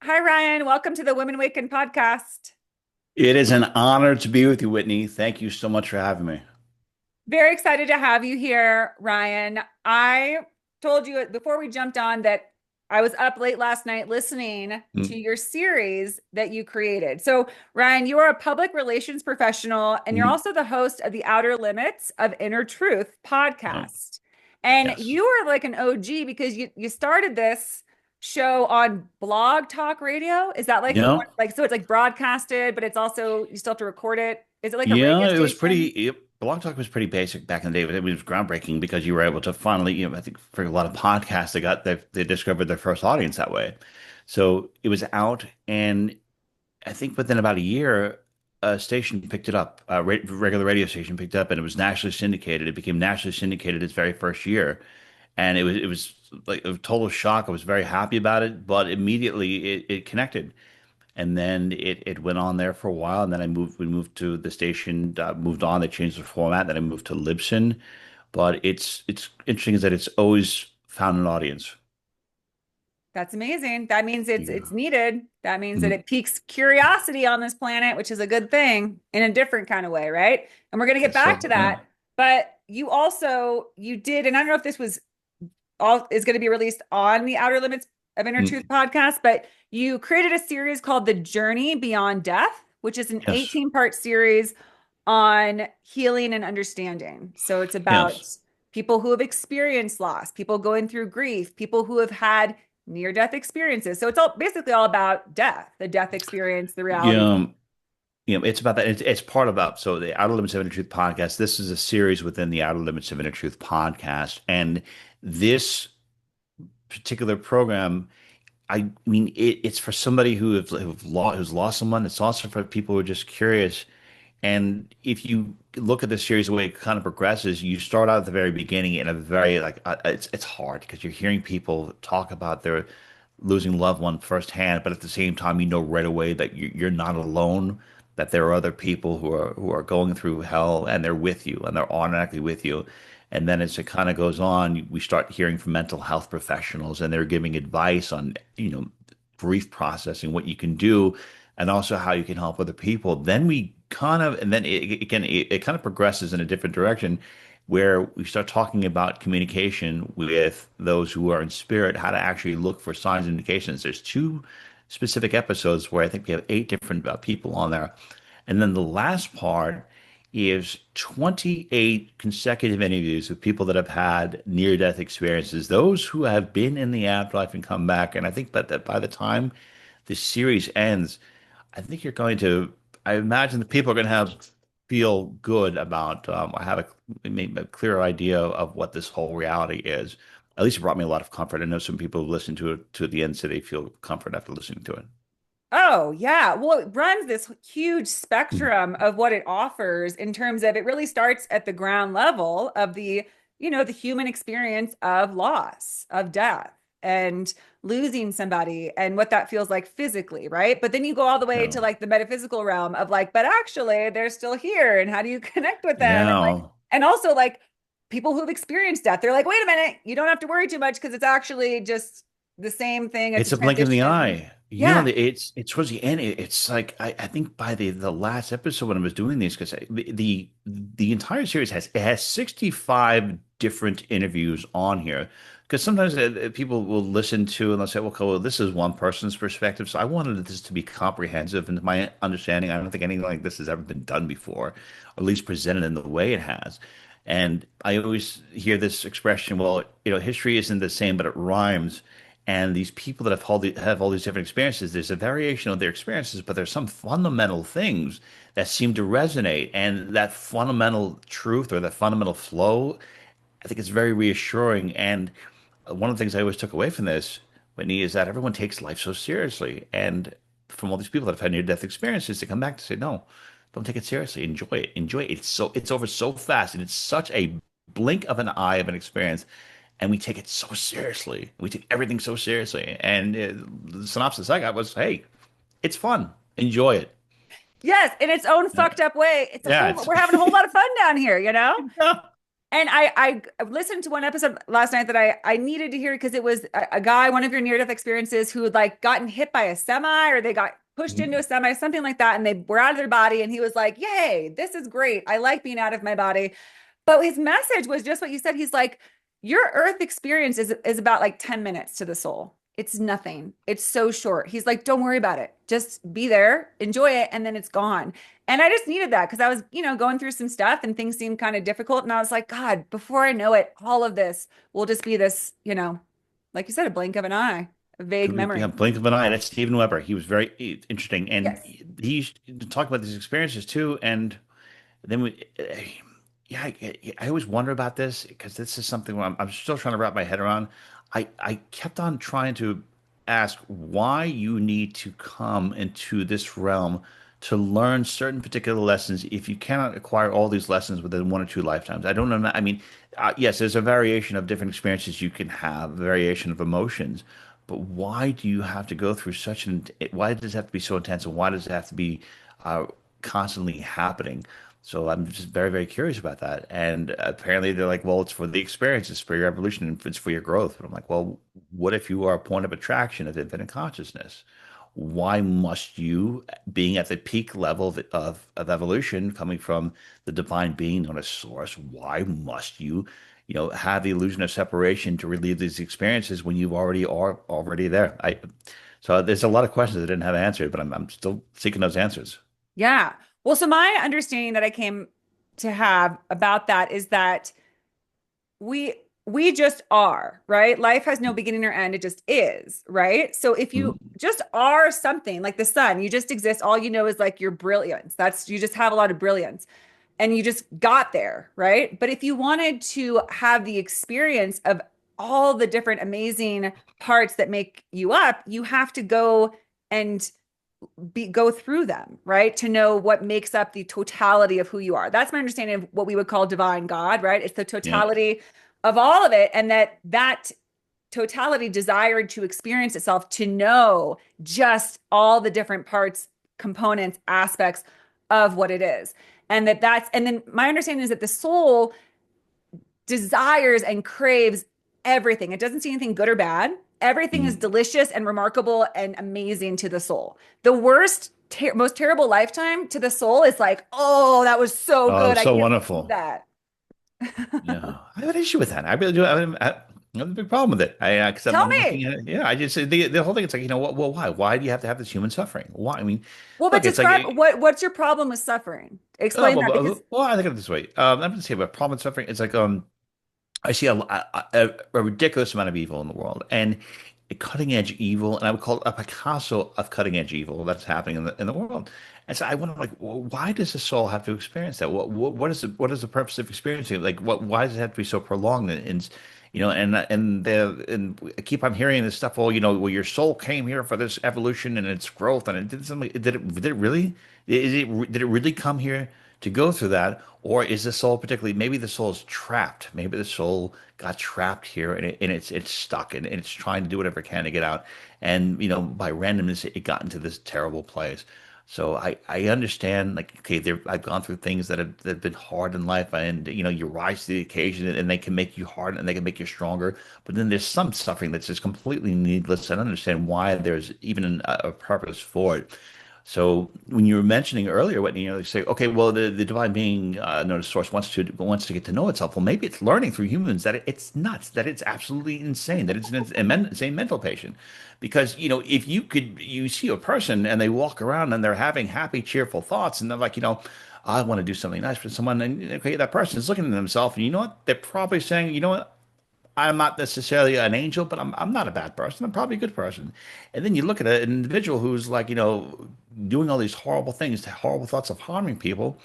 Hi, Ryan. Welcome to the Women Awaken podcast. It is an honor to be with you, Whitney. Thank you so much for having me. Very excited to have you here, Ryan. I told you before we jumped on that I was up late last night listening to Mm, your series that you created. So, Ryan, you are a public relations professional and you're mm, also the host of the Outer Limits of Inner Truth oh, podcast. And yes. you are like an OG because you started this show on Blog Talk Radio. Is that like Yeah, like so it's like broadcasted, but it's also you still have to record it? Is it like a radio yeah, it was station? Blog Talk was pretty basic back in the day, but it was groundbreaking because you were able to finally, I think for a lot of podcasts, they discovered their first audience that way. So it was out, and I think within about a year, a station picked it up, regular radio station picked it up, and it was nationally syndicated. It became nationally syndicated its very first year. And it was like a total shock. I was very happy about it, but immediately it connected, and then it went on there for a while, and then we moved to the station, moved on. They changed the format. Then I moved to Libsyn, but it's interesting is that it's always found an audience. That's amazing. That means it's Yeah. needed. That means that Mm. it piques curiosity on this planet, which is a good thing in a different kind of way, right? And we're going to get Yes, sir. back to that. But you did, and I don't know if this was all is going to be released on the Outer Limits of Inner Truth Mm. podcast, but you created a series called The Journey Beyond Death, which is an Yes. 18-part series on healing and understanding. So it's Yes. about people who have experienced loss, people going through grief, people who have had near death experiences. So it's all basically all about death, the death experience, the reality. Yeah. It's about that. It's part about so the Outer Limits of Inner Truth podcast. This is a series within the Outer Limits of Inner Truth podcast, and this particular program, I mean, it's for somebody who's lost someone. It's also for people who are just curious. And if you look at the series, the way it kind of progresses, you start out at the very beginning in a very it's hard because you're hearing people talk about their losing loved one firsthand, but at the same time, you know right away that you're not alone, that there are other people who are going through hell and they're with you and they're automatically with you. And then as it kind of goes on, we start hearing from mental health professionals and they're giving advice on, grief processing, what you can do, and also how you can help other people. Then we kind of, and then it kind of progresses in a different direction where we start talking about communication with those who are in spirit, how to actually look for signs and indications. There's two specific episodes where I think we have eight different people on there. And then the last part is 28 consecutive interviews with people that have had near-death experiences, those who have been in the afterlife and come back. And I think that by the time this series ends, I think I imagine the people are going to feel good about, I have maybe a clearer idea of what this whole reality is. At least it brought me a lot of comfort. I know some people who listen to it to the end say they feel comfort after listening to it. Oh, yeah. Well, it runs this huge spectrum of what it offers in terms of it really starts at the ground level of the human experience of loss, of death, and losing somebody and what that feels like physically, right? But then you go all the way Yeah. to like the metaphysical realm of like, but actually they're still here and how do you connect with them? And like, Yeah. and also like people who've experienced death, they're like, wait a minute, you don't have to worry too much because it's actually just the same thing. It's a It's a blink of the transition. eye. Yeah. It's towards the end. It's like I think by the last episode when I was doing these, because the entire series has 65 different interviews on here. Because sometimes people will listen to and they'll say, well, okay, well, this is one person's perspective. So I wanted this to be comprehensive. And to my understanding, I don't think anything like this has ever been done before, or at least presented in the way it has. And I always hear this expression, well, history isn't the same, but it rhymes. And these people that have all these different experiences, there's a variation of their experiences, but there's some fundamental things that seem to resonate. And that fundamental truth or that fundamental flow, I think it's very reassuring. And one of the things I always took away from this, Whitney, is that everyone takes life so seriously. And from all these people that have had near-death experiences, they come back to say, no, don't take it seriously. Enjoy it. Enjoy it. It's over so fast, and it's such a blink of an eye of an experience. And we take it so seriously. We take everything so seriously. And the synopsis I got was, hey, it's fun. Enjoy it. Yes, in its own Yeah. fucked up way. It's a Yeah, whole it's we're having a whole lot of fun down here, you know? And I listened to one episode last night that I needed to hear because it was a guy, one of your near death experiences, who had like gotten hit by a semi or they got pushed into a semi, something like that, and they were out of their body. And he was like, "Yay, this is great. I like being out of my body." But his message was just what you said. He's like, your earth experience is about like 10 minutes to the soul. It's nothing. It's so short. He's like, don't worry about it. Just be there, enjoy it, and then it's gone. And I just needed that because I was, going through some stuff and things seemed kind of difficult. And I was like, God, before I know it, all of this will just be this, like you said, a blink of an eye, a vague Could be, yeah, memory. blink of an eye. That's Stephen Weber. He was very interesting, and Yes. he used to talk about these experiences too. And then yeah, I always wonder about this because this is something where I'm still trying to wrap my head around. I kept on trying to ask why you need to come into this realm to learn certain particular lessons if you cannot acquire all these lessons within one or two lifetimes. I don't know. I mean, yes, there's a variation of different experiences you can have, variation of emotions, but why do you have to go through such an, why does it have to be so intense and why does it have to be uh, constantly happening? So I'm just very, very curious about that. And apparently they're like, well, it's for the experience, it's for your evolution, and it's for your growth. But I'm like, well, what if you are a point of attraction of infinite consciousness? Why must you, being at the peak level of evolution, coming from the divine being known as source, why must you, have the illusion of separation to relieve these experiences when you already are already there? So there's a lot of questions I didn't have answered, but I'm still seeking those answers. Yeah. Well, so my understanding that I came to have about that is that we we just are, right? Life has no beginning or end. It just is, right? So if you Mhm. just are something like the sun, you just exist. All you know is like your brilliance. That's you just have a lot of brilliance and you just got there, right? But if you wanted to have the experience of all the different amazing parts that make you up, you have to go and go through them, right? To know what makes up the totality of who you are. That's my understanding of what we would call divine God, right? It's the Yeah. totality of all of it, and that totality desired to experience itself to know just all the different parts, components, aspects of what it is. And then my understanding is that the soul desires and craves everything. It doesn't see anything good or bad. Everything is Mm. delicious and remarkable and amazing to the soul. The worst, most terrible lifetime to the soul is like, oh, that was so Oh, good. I so can't believe wonderful. that. Yeah, I have an issue with that. I really do. I have a big problem with it. Because Tell I'm looking me. at it. Yeah, I just the whole thing. It's like what? Well, why? Why do you have to have this human suffering? Why? I mean, Well, but look, it's like describe what's your problem with suffering? Explain that because I think of it this way. I'm going to say about problem with suffering. It's like I see a ridiculous amount of evil in the world and a cutting edge evil, and I would call it a Picasso of cutting edge evil that's happening in the world. And so I wonder, like, why does the soul have to experience that? What is the purpose of experiencing it? Like, why does it have to be so prolonged? And I keep on hearing this stuff. Well, well, your soul came here for this evolution and its growth, and it did something. Did it really? Did it really come here to go through that? Or is the soul particularly, maybe the soul is trapped. Maybe the soul got trapped here and it's stuck and it's trying to do whatever it can to get out. And, by randomness, it got into this terrible place. So I understand, like, okay, I've gone through things that have been hard in life and, you rise to the occasion and they can make you hard and they can make you stronger. But then there's some suffering that's just completely needless. I don't understand why there's even a purpose for it. So when you were mentioning earlier, what you say, okay, well, the divine being, known as source, wants to get to know itself. Well, maybe it's learning through humans that it's nuts, that it's absolutely insane, that it's an insane mental patient. Because if you see a person and they walk around and they're having happy, cheerful thoughts, and they're like, I want to do something nice for someone, and okay, that person is looking at themselves, and you know what? They're probably saying, what? I'm not necessarily an angel, but I'm not a bad person. I'm probably a good person. And then you look at an individual who's like, doing all these horrible things, horrible thoughts of harming people.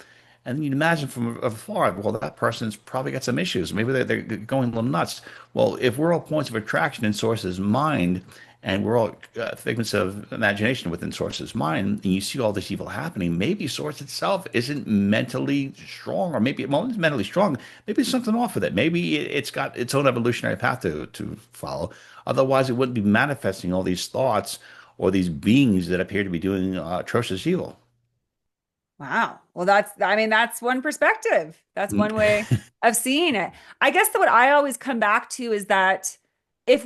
And then you imagine from afar, well, that person's probably got some issues. Maybe they're going a little nuts. Well, if we're all points of attraction in Source's mind, and we're all figments of imagination within Source's mind, and you see all this evil happening, maybe Source itself isn't mentally strong, or maybe, well, it's mentally strong. Maybe there's something off with it. Maybe it's got its own evolutionary path to follow. Otherwise, it wouldn't be manifesting all these thoughts or these beings that appear to be doing atrocious evil. Wow. Well, I mean, that's one perspective. That's Mm. one way of seeing it. I guess that what I always come back to is that if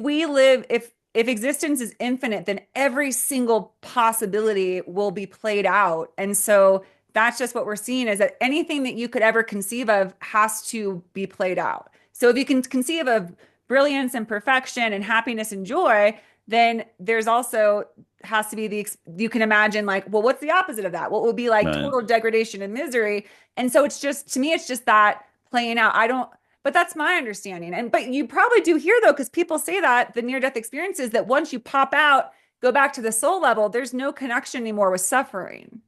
existence is infinite, then every single possibility will be played out. And so that's just what we're seeing is that anything that you could ever conceive of has to be played out. So if you can conceive of brilliance and perfection and happiness and joy, then there's also has to be you can imagine like, well, what's the opposite of that? What would be like Right. total degradation and misery? And so it's just to me, it's just that playing out. I don't, but that's my understanding. And but you probably do hear though, because people say that the near-death experiences that once you pop out, go back to the soul level, there's no connection anymore with suffering.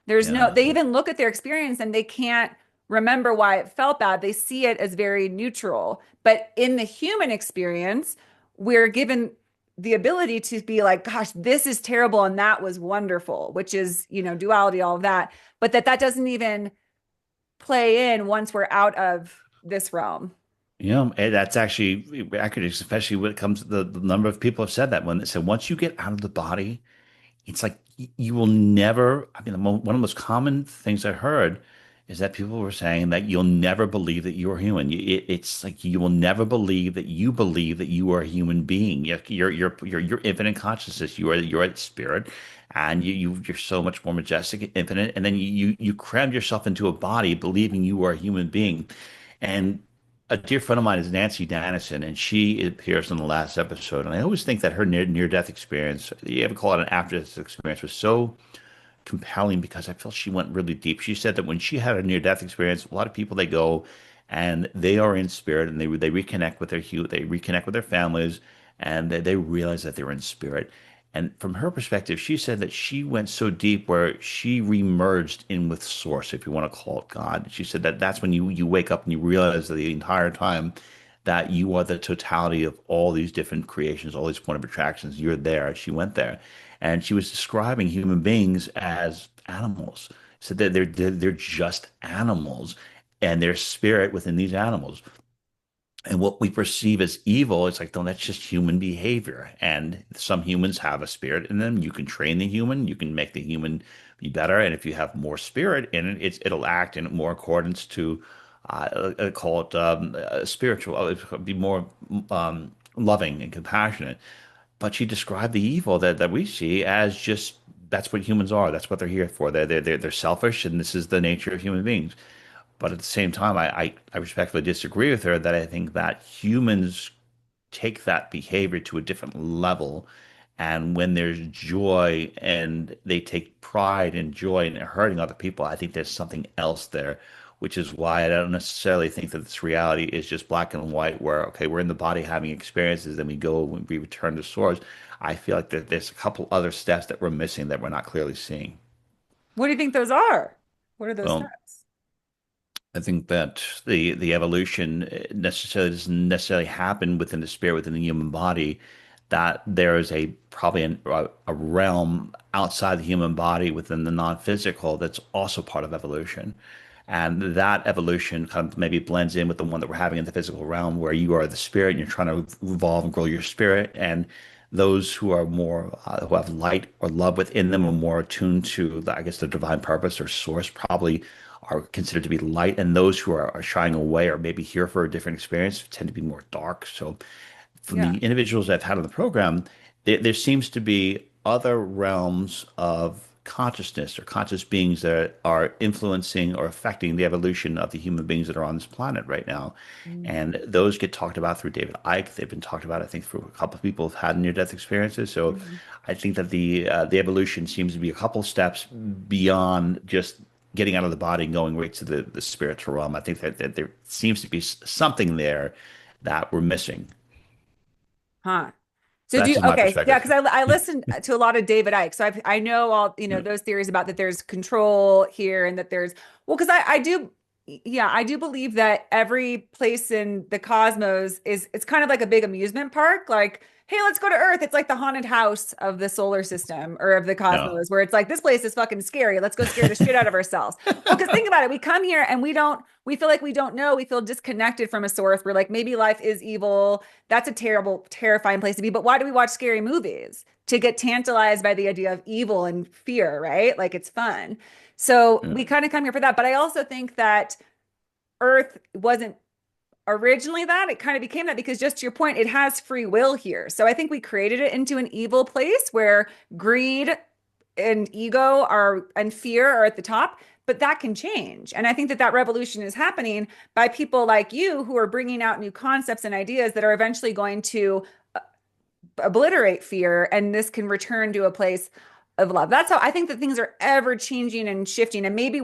There's no, Yeah. they even look at their experience and they can't remember why it felt bad. They see it as very neutral. But in the human experience, we're given the ability to be like, gosh, this is terrible and that was wonderful, which is, duality, all of that. But that doesn't even play in once we're out of this realm. Yeah, and that's actually accurate, especially when it comes to the number of people have said that when they said once you get out of the body, it's like you will never. I mean, one of the most common things I heard is that people were saying that you'll never believe that you are human. It's like you will never believe that you are a human being. You're infinite consciousness. You're a spirit, and you're so much more majestic, infinite. And then you crammed yourself into a body, believing you are a human being. And a dear friend of mine is Nancy Dennison, and she appears in the last episode. And I always think that her near death experience, you ever call it an after death experience, was so compelling because I felt she went really deep. She said that when she had a near death experience, a lot of people they go and they are in spirit and they reconnect with they reconnect with their families, and they realize that they're in spirit. And from her perspective, she said that she went so deep where she remerged in with source, if you want to call it God. She said that that's when you wake up and you realize that the entire time that you are the totality of all these different creations, all these point of attractions. You're there. She went there, and she was describing human beings as animals. So that they're just animals, and there's spirit within these animals. And what we perceive as evil, it's like, no, that's just human behavior. And some humans have a spirit in them. You can train the human, you can make the human be better. And if you have more spirit in it, it'll act in more accordance to, call it spiritual, it'll be more loving and compassionate. But she described the evil that we see as just that's what humans are. That's what they're here for. They're selfish, and this is the nature of human beings. But at the same time, I respectfully disagree with her that I think that humans take that behavior to a different level. And when there's joy and they take pride and joy in hurting other people, I think there's something else there, which is why I don't necessarily think that this reality is just black and white, where, okay, we're in the body having experiences, then we go when we return to source. I feel like there's a couple other steps that we're missing that we're not clearly seeing. What do you think those are? What are those Well, steps? I think that the evolution necessarily doesn't necessarily happen within the spirit, within the human body. That there is probably a realm outside the human body within the non-physical that's also part of evolution, and that evolution kind of maybe blends in with the one that we're having in the physical realm, where you are the spirit and you're trying to evolve and grow your spirit, and those who are more who have light or love within them are more attuned to I guess the divine purpose or source probably are considered to be light, and those who are shying away or maybe here for a different experience tend to be more dark. So from Yeah. the individuals I've had on the program, there seems to be other realms of consciousness or conscious beings that are influencing or affecting the evolution of the human beings that are on this planet right now. Mm. And those get talked about through David Icke. They've been talked about, I think, through a couple of people who've had near-death experiences. So Mhm. I think that the evolution seems to be a couple steps beyond just getting out of the body and going right to the spiritual realm. I think that there seems to be something there that we're missing. Huh. So That's just my okay, yeah, perspective. because I listened to a lot of David Icke, so I know all Yeah. those theories about that there's control here and that there's well, because I do yeah I do believe that every place in the cosmos is it's kind of like a big amusement park. Like, hey, let's go to Earth. It's like the haunted house of the solar system or of the No. cosmos, where it's like, this place is fucking scary. Let's go scare the shit out of ourselves. Well, because think about it. We come here and we feel like we don't know. We feel disconnected from a source. We're like, maybe life is evil. That's a terrible, terrifying place to be. But why do we watch scary movies? To get tantalized by the idea of evil and fear, right? Like it's fun. So Yeah. we kind of come here for that. But I also think that Earth wasn't originally that. It kind of became that because, just to your point, it has free will here. So I think we created it into an evil place where greed and ego are and fear are at the top, but that can change. And I think that that revolution is happening by people like you who are bringing out new concepts and ideas that are eventually going to obliterate fear, and this can return to a place of love. That's how I think that things are ever changing and shifting. And maybe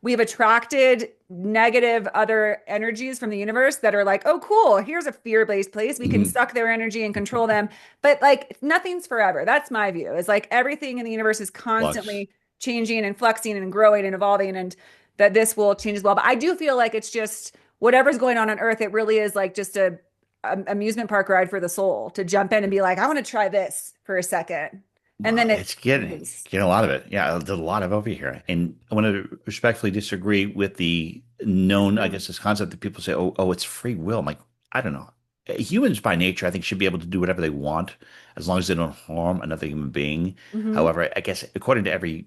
we've attracted negative other energies from the universe that are like, oh, cool, here's a fear-based place. We can Mhm. suck their energy and control them. But like nothing's forever. That's my view. It's like everything in the universe is Flux. constantly changing and flexing and growing and evolving, and that this will change as well. But I do feel like it's just whatever's going on Earth, it really is like just a amusement park ride for the soul to jump in and be like, I want to try this for a second. And Well, then it it's getting changes. getting a lot of it. Yeah, there's a lot of over here. And I want to respectfully disagree with the known, I guess, this concept that people say, oh, it's free will. I'm like, I don't know. Humans by nature, I think, should be able to do whatever they want as long as they don't harm another human being. Hmm. However, I guess according to every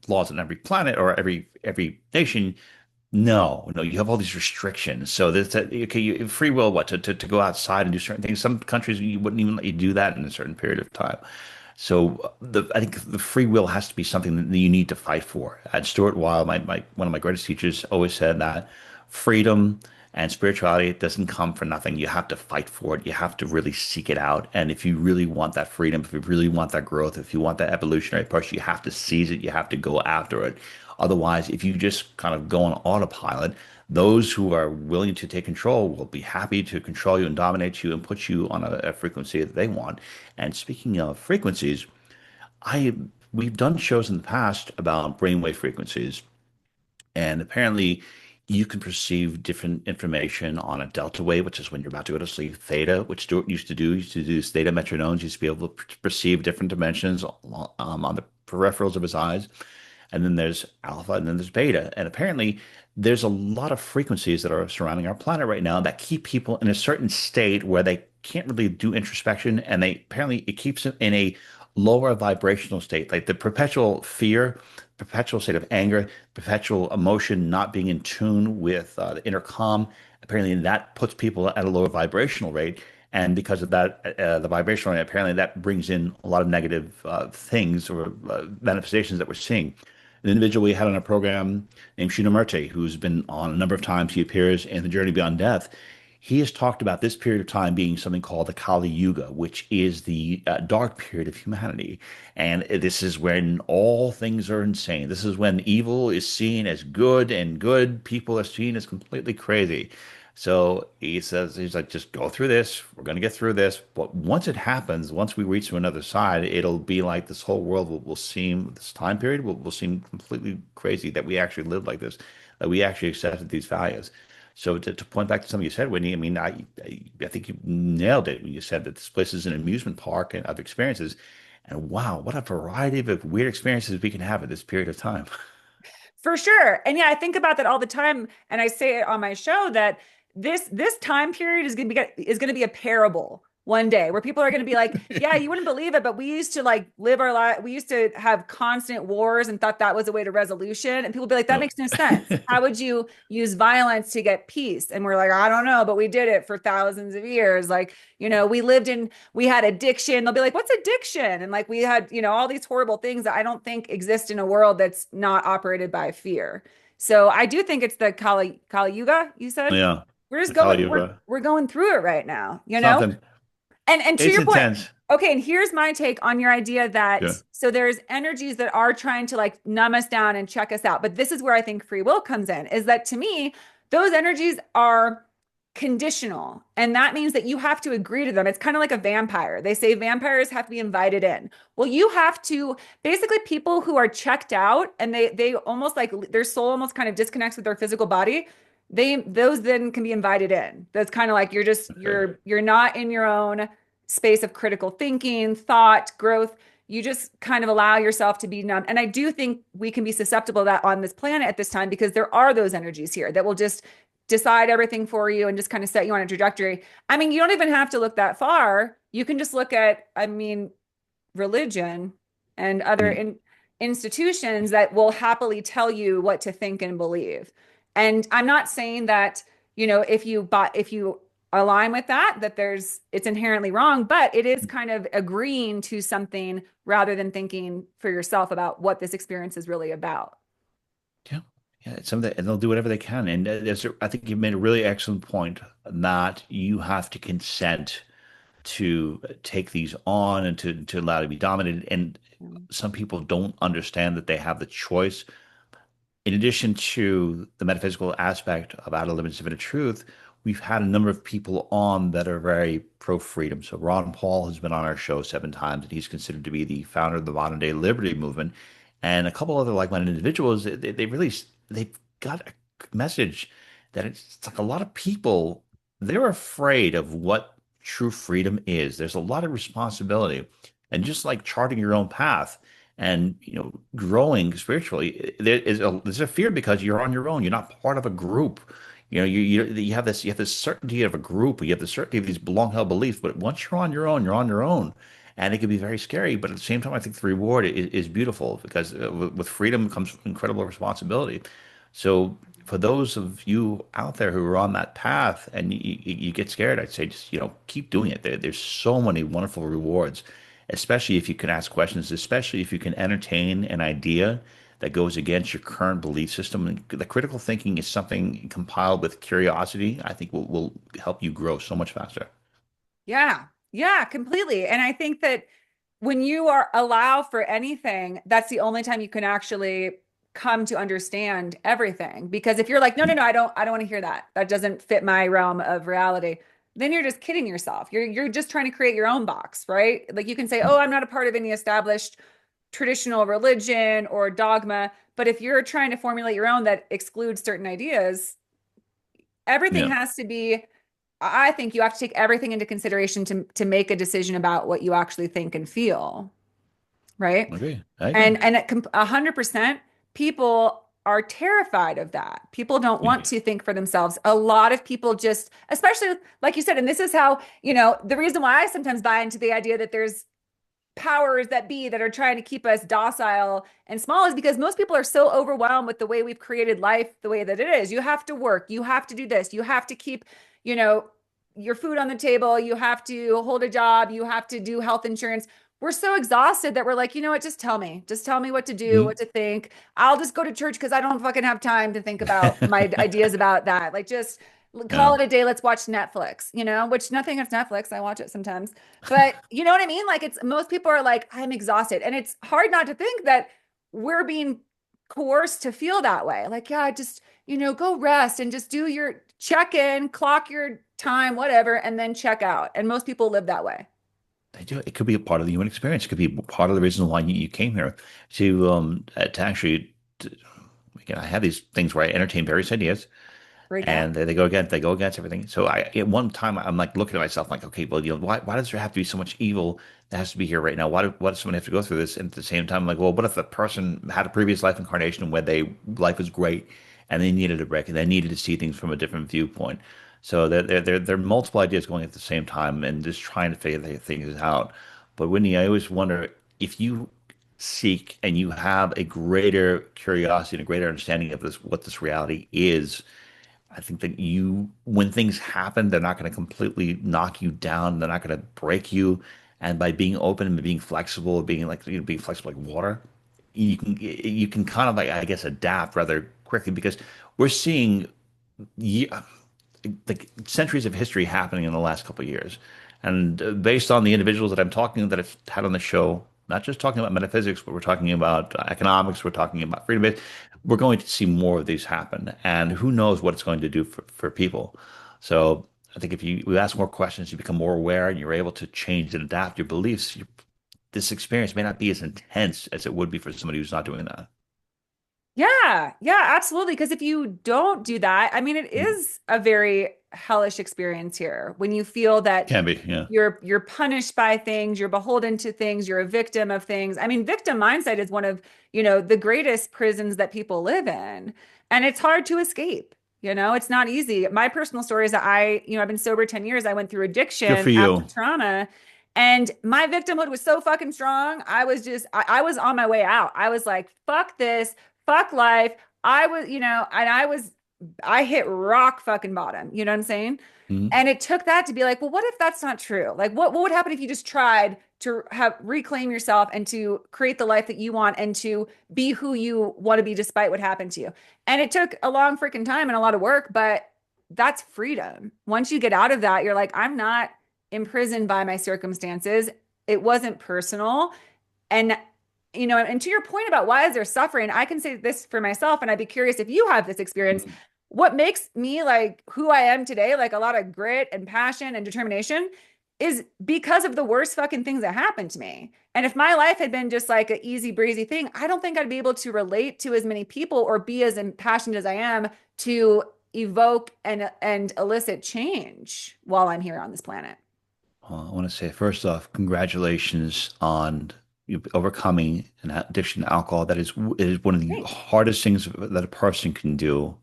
laws on every planet or every nation, no, you have all these restrictions. So there's that, okay, free will, what, to go outside and do certain things. Some countries you wouldn't even let you do that in a certain period of time. So I think the free will has to be something that you need to fight for. And Stuart Wilde, one of my greatest teachers, always said that freedom and spirituality, it doesn't come for nothing. You have to fight for it. You have to really seek it out. And if you really want that freedom, if you really want that growth, if you want that evolutionary push, you have to seize it. You have to go after it. Otherwise, if you just kind of go on autopilot, those who are willing to take control will be happy to control you and dominate you and put you on a frequency that they want. And speaking of frequencies, I we've done shows in the past about brainwave frequencies, and apparently you can perceive different information on a delta wave, which is when you're about to go to sleep. Theta, which Stuart used to do theta metronomes, used to be able to perceive different dimensions on the peripherals of his eyes. And then there's alpha, and then there's beta. And apparently, there's a lot of frequencies that are surrounding our planet right now that keep people in a certain state where they can't really do introspection, and they apparently it keeps them in a lower vibrational state, like the perpetual fear, perpetual state of anger, perpetual emotion not being in tune with the inner calm. Apparently, that puts people at a lower vibrational rate. And because of that, the vibrational rate, apparently that brings in a lot of negative things or manifestations that we're seeing. An individual we had on a program named Shinamurti, who's been on a number of times. He appears in The Journey Beyond Death. He has talked about this period of time being something called the Kali Yuga, which is the dark period of humanity. And this is when all things are insane. This is when evil is seen as good and good people are seen as completely crazy. So he says, he's like, just go through this. We're going to get through this. But once it happens, once we reach to another side, it'll be like this whole world will seem, this time period will seem completely crazy that we actually lived like this, that we actually accepted these values. So to point back to something you said, Whitney, I mean, I think you nailed it when you said that this place is an amusement park and of experiences. And wow, what a variety of weird experiences we can have at this period of time. For sure. And yeah, I think about that all the time. And I say it on my show that this time period is gonna be a parable one day where people are gonna be like, yeah, you wouldn't believe it, but we used to like live our life, we used to have constant wars and thought that was a way to resolution. And people be like, that No. makes no sense. How would you use violence to get peace? And we're like, I don't know, but we did it for thousands of years. Like, we had addiction. They'll be like, what's addiction? And like we had, all these horrible things that I don't think exist in a world that's not operated by fear. So I do think it's the Kali Yuga, you said. Yeah. We're just The Kali going, we're Yuga. we're going through it right now, you know? Something. And to It's your point, intense. okay, and here's my take on your idea that Yeah. so there's energies that are trying to like numb us down and check us out. But this is where I think free will comes in, is that to me, those energies are conditional. And that means that you have to agree to them. It's kind of like a vampire. They say vampires have to be invited in. Well, you have to basically people who are checked out and they almost like their soul almost kind of disconnects with their physical body. Those then can be invited in. That's kind of like you're just Okay. you're not in your own space of critical thinking, thought, growth. You just kind of allow yourself to be numb. And I do think we can be susceptible to that on this planet at this time because there are those energies here that will just decide everything for you and just kind of set you on a trajectory. I mean, you don't even have to look that far. You can just look at, I mean, religion and other Mm. institutions that will happily tell you what to think and believe. And I'm not saying that, if you align with that, that it's inherently wrong, but it is kind of agreeing to something rather than thinking for yourself about what this experience is really about. Yeah. Yeah. It's something and they'll do whatever they can. And I think you made a really excellent point that you have to consent to take these on and to allow to be dominated. And some people don't understand that they have the choice. In addition to the metaphysical aspect of Outer Limits of Inner Truth, we've had a number of people on that are very pro freedom. So Ron Paul has been on our show 7 times, and he's considered to be the founder of the modern day liberty movement. And a couple other like-minded individuals, they've got a message that it's like a lot of people, they're afraid of what true freedom is. There's a lot of responsibility. And just like charting your own path, and growing spiritually, there's a fear because you're on your own, you're not part of a group. You have this certainty of a group, you have the certainty of these long held beliefs, but once you're on your own, you're on your own. And it can be very scary, but at the same time I think the reward is beautiful because with freedom comes incredible responsibility. So for those of you out there who are on that path and you get scared, I'd say just keep doing it. There's so many wonderful rewards, especially if you can ask questions, especially if you can entertain an idea that goes against your current belief system. And the critical thinking is something compiled with curiosity, I think will help you grow so much faster. Yeah. Yeah, completely. And I think that when you are allow for anything, that's the only time you can actually come to understand everything. Because if you're like, no, no, no, I don't want to hear that. That doesn't fit my realm of reality. Then you're just kidding yourself. You're just trying to create your own box, right? Like you can say, oh, I'm not a part of any established traditional religion or dogma. But if you're trying to formulate your own that excludes certain ideas, everything Yeah, has to be, I think you have to take everything into consideration to make a decision about what you actually think and feel, right? I agree. And 100% people are terrified of that. People don't want Yeah. to think for themselves. A lot of people just, especially like you said, and this is how, the reason why I sometimes buy into the idea that there's powers that be that are trying to keep us docile and small is because most people are so overwhelmed with the way we've created life the way that it is. You have to work, you have to do this, you have to keep, you know, your food on the table, you have to hold a job, you have to do health insurance. We're so exhausted that we're like, you know what, just tell me. Just tell me what to do, Mhm. what to think. I'll just go to church because I don't fucking have time to think about my ideas about that. Like just call Yeah, it a day. Let's watch Netflix, which nothing against Netflix. I watch it sometimes. But you know what I mean? Like it's most people are like, I'm exhausted. And it's hard not to think that we're being coerced to feel that way. Like, yeah, just, go rest and just do your check in, clock your time, whatever, and then check out. And most people live that way. they do. It could be a part of the human experience. It could be part of the reason why you came here to actually. I have these things where I entertain various ideas, Break out. and they go against everything. So at one time I'm like looking at myself like, okay, well, why does there have to be so much evil that has to be here right now? Why does someone have to go through this? And at the same time, I'm like, well, what if the person had a previous life incarnation where life was great and they needed a break and they needed to see things from a different viewpoint? So there are multiple ideas going at the same time and just trying to figure things out. But Whitney, I always wonder if you seek and you have a greater curiosity and a greater understanding of what this reality is. I think that when things happen, they're not going to completely knock you down. They're not going to break you. And by being open and being flexible, being flexible like water, you can kind of like, I guess, adapt rather quickly because we're seeing ye- like centuries of history happening in the last couple of years. And based on the individuals that I'm talking that I've had on the show, not just talking about metaphysics, but we're talking about economics, we're talking about freedom, we're going to see more of these happen. And who knows what it's going to do for people. So I think if you ask more questions, you become more aware and you're able to change and adapt your beliefs. This experience may not be as intense as it would be for somebody who's not doing that. Yeah, yeah, absolutely. Because if you don't do that, I mean, it Mm. is a very hellish experience here when you feel that Can be, yeah. you're punished by things, you're beholden to things, you're a victim of things. I mean, victim mindset is one of, the greatest prisons that people live in. And it's hard to escape. It's not easy. My personal story is that I've been sober 10 years. I went through Good for addiction after you. trauma. And my victimhood was so fucking strong. I was on my way out. I was like, fuck this, fuck life. I hit rock fucking bottom. You know what I'm saying? Mm. And it took that to be like, well, what if that's not true? Like, what would happen if you just tried to have reclaim yourself and to create the life that you want and to be who you want to be despite what happened to you? And it took a long freaking time and a lot of work, but that's freedom. Once you get out of that, you're like, I'm not imprisoned by my circumstances. It wasn't personal. And and to your point about why is there suffering, I can say this for myself, and I'd be curious if you have this experience. Mm. What makes me like who I am today, like a lot of grit and passion and determination, is because of the worst fucking things that happened to me. And if my life had been just like an easy breezy thing, I don't think I'd be able to relate to as many people or be as passionate as I am to evoke and elicit change while I'm here on this planet. I want to say first off, congratulations on you overcoming an addiction to alcohol. That is one of the Thanks. hardest things that a person can do.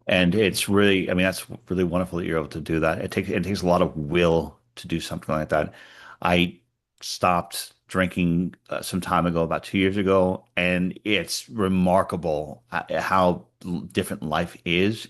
And it's really, I mean, that's really wonderful that you're able to do that. It takes a lot of will to do something like that. I stopped drinking some time ago, about 2 years ago, and it's remarkable how different life is.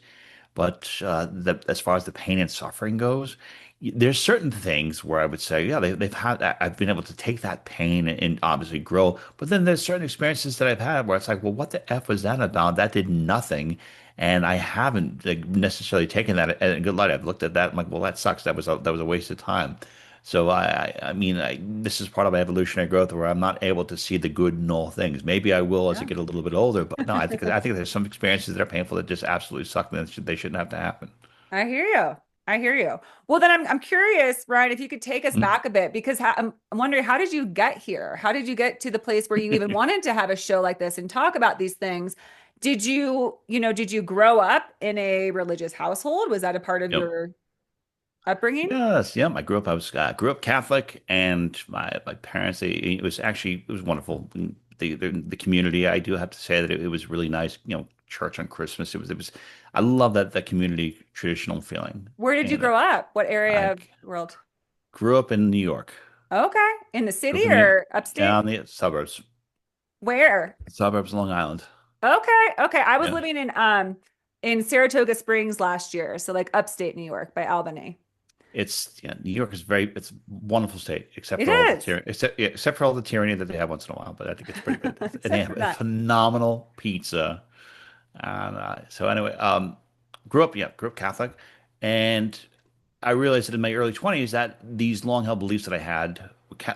But as far as the pain and suffering goes, there's certain things where I would say, yeah, they've had that. I've been able to take that pain and obviously grow. But then there's certain experiences that I've had where it's like, well, what the F was that about? That did nothing. And I haven't like, necessarily taken that in a good light. I've looked at that. I'm like, well, that sucks. That was a waste of time. So I mean, this is part of my evolutionary growth where I'm not able to see the good in all things. Maybe I will as I Yeah. get a little bit older, but no, I think there's some experiences that are painful that just absolutely suck, and they shouldn't have to happen. I hear you. I hear you. Well, then I'm curious, Ryan, if you could take us Mm. back a bit because I'm wondering how did you get here? How did you get to the place where you even wanted to have a show like this and talk about these things? Did you grow up in a religious household? Was that a part of Yep. your upbringing? Yes, yeah. I grew up Catholic, and my parents. It was wonderful. The community. I do have to say that it was really nice. Church on Christmas. It was. I love that community traditional feeling. Where did you And grow up? What area I of the world? grew up in New York. Okay. In the Grew city up in New York, or upstate? down the suburbs, Where? suburbs, of Long Island. Okay. Okay. I was Yeah, living in Saratoga Springs last year, so like upstate New York by Albany. New York is it's a wonderful state, except It for all the is. tyranny, except for all the tyranny that they have once in a while. But I think it's pretty good, and they Except have for a that. phenomenal pizza. And so anyway, grew up Catholic, and I realized that in my early 20s that these long held beliefs that I had I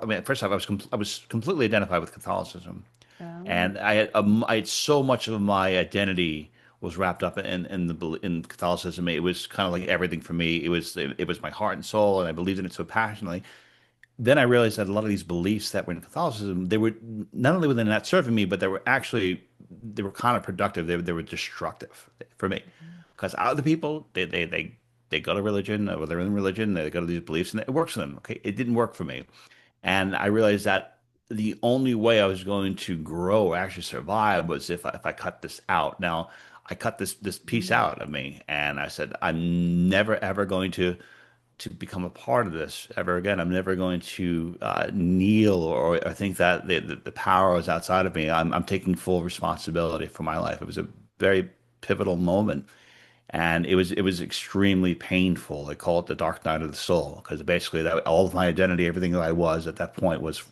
mean, first off, I was completely identified with Catholicism, Oh. and I had so much of my identity was wrapped up in Catholicism. It was kind of like everything for me. It was my heart and soul, and I believed in it so passionately. Then I realized that a lot of these beliefs that were in Catholicism, they were not only were they not serving me, but they were counterproductive. They were destructive for me, because other people they go to religion, or they're in religion, they go to these beliefs, and it works for them. Okay, it didn't work for me, and I realized that the only way I was going to grow or actually survive was if I cut this out. Now, I cut this piece Mhm. out of me, and I said, I'm never ever going to become a part of this ever again. I'm never going to kneel or think that the power is outside of me. I'm taking full responsibility for my life. It was a very pivotal moment, and it was extremely painful. They call it the dark night of the soul, because basically that all of my identity, everything that I was at that point, was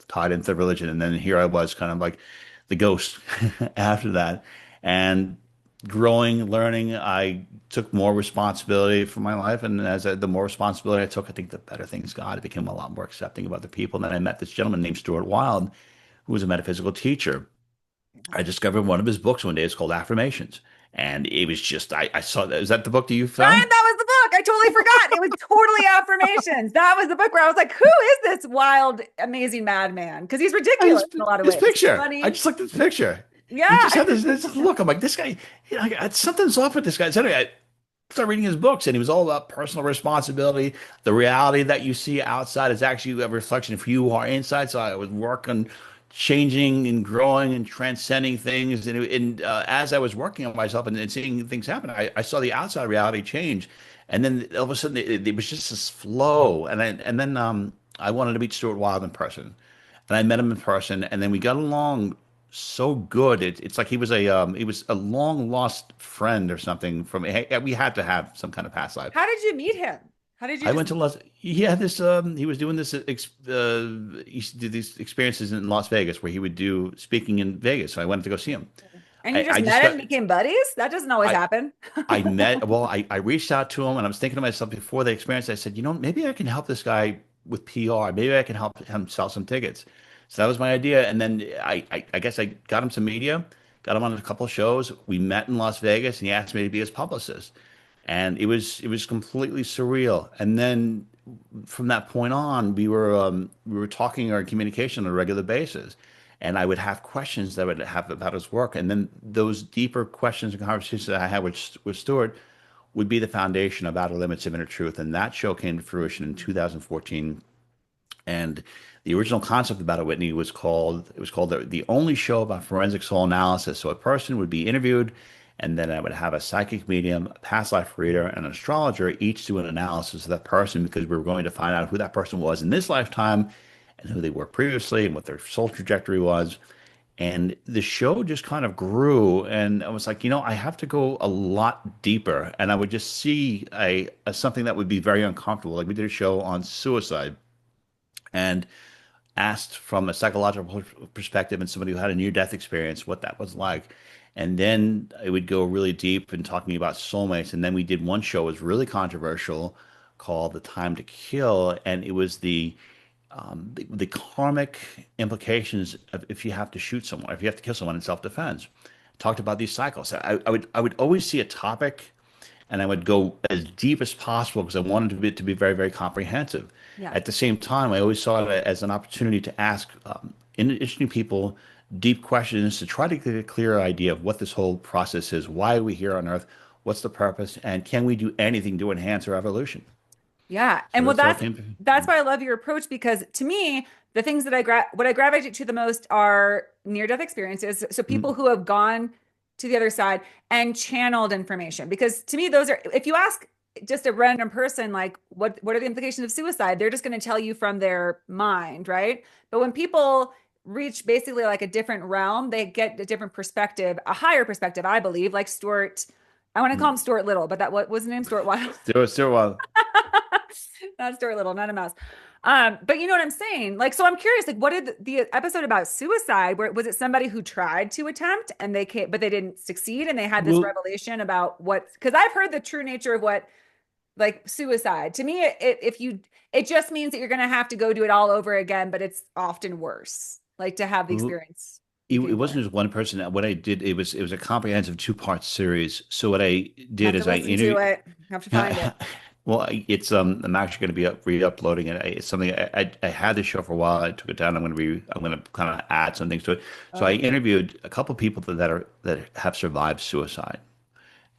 tied into religion, and then here I was, kind of like the ghost after that, and growing, learning, I took more responsibility for my life, and the more responsibility I took, I think the better things got. I became a lot more accepting of other people. And then I met this gentleman named Stuart Wilde, who was a metaphysical teacher. I discovered one of his books one day. It's called Affirmations. And it was just, I saw that. Is that the book that you Ryan, found? that was the book. I totally forgot. It was totally affirmations. That was the book where I was like, who is this wild, amazing madman? Because he's Oh, ridiculous His, in a lot of his ways. picture. I Funny. just looked at the picture. He just Yeah. had this look. I'm like, this guy, something's off with this guy. So anyway, I started reading his books, and he was all about personal responsibility. The reality that you see outside is actually a reflection of who you are inside. So I was working, changing and growing and transcending things. And as I was working on myself and seeing things happen, I saw the outside reality change. And then all of a sudden, it was just this flow. And then I wanted to meet Stuart Wilde in person. And I met him in person, and then we got along so good. It's like he was a long lost friend or something from. We had to have some kind of past life. How did you meet him? How did you I just went to Las. He had this. He was doing this. He used to do these experiences in Las Vegas where he would do speaking in Vegas. So I wanted to go see him. and you just I just met got. and became buddies? That doesn't always I happen. I met, well, I reached out to him and I was thinking to myself before the experience, I said, maybe I can help this guy with PR. Maybe I can help him sell some tickets. So that was my idea. And then I guess I got him some media, got him on a couple of shows. We met in Las Vegas and he asked me to be his publicist. And it was completely surreal. And then from that point on, we were talking our communication on a regular basis. And I would have questions that I would have about his work. And then those deeper questions and conversations that I had with Stuart would be the foundation of Outer Limits of Inner Truth. And that show came to fruition in 2014. And the original concept about it, Whitney, was called the only show about forensic soul analysis. So a person would be interviewed, and then I would have a psychic medium, a past life reader, and an astrologer each do an analysis of that person because we were going to find out who that person was in this lifetime and who they were previously and what their soul trajectory was. And the show just kind of grew, and I was like, I have to go a lot deeper. And I would just see something that would be very uncomfortable. Like we did a show on suicide, and asked from a psychological perspective and somebody who had a near-death experience what that was like. And then I would go really deep in talking about soulmates. And then we did one show that was really controversial called The Time to Kill. And it was the karmic implications of if you have to shoot someone, if you have to kill someone in self-defense. Talked about these cycles. I would always see a topic and I would go as deep as possible because I wanted it to be very, very comprehensive. Yeah. At the same time, I always saw it as an opportunity to ask interesting people deep questions to try to get a clearer idea of what this whole process is. Why are we here on Earth? What's the purpose? And can we do anything to enhance our evolution? Yeah. So And well, that's all that's came to. that's why I love your approach because to me, the things that what I gravitate to the most are near-death experiences. So people Mm, who have gone to the other side and channeled information. Because to me, those are if you ask just a random person like what are the implications of suicide, they're just going to tell you from their mind, right? But when people reach basically like a different realm, they get a different perspective, a higher perspective, I believe, like Stuart. I want to call mm. him Stuart Little, but that what was his name? Stuart Wilde. Still, well, Not Stuart Little, not a mouse. But you know what I'm saying? Like, so I'm curious, like, what did the episode about suicide, where was it somebody who tried to attempt and they can't, but they didn't succeed and they had this well, revelation about what, because I've heard the true nature of what like suicide. To me, if you it just means that you're gonna have to go do it all over again, but it's often worse, like to have the well, experience it before. wasn't just one person. What I did, it was a comprehensive two-part series. So what I I did have to is I listen to interviewed. it. I have to find it. Well, it's I'm actually going to be re-uploading it. It's something I had this show for a while. I took it down. I'm going to kind of add some things to it. So I Oh, interviewed a couple people that have survived suicide,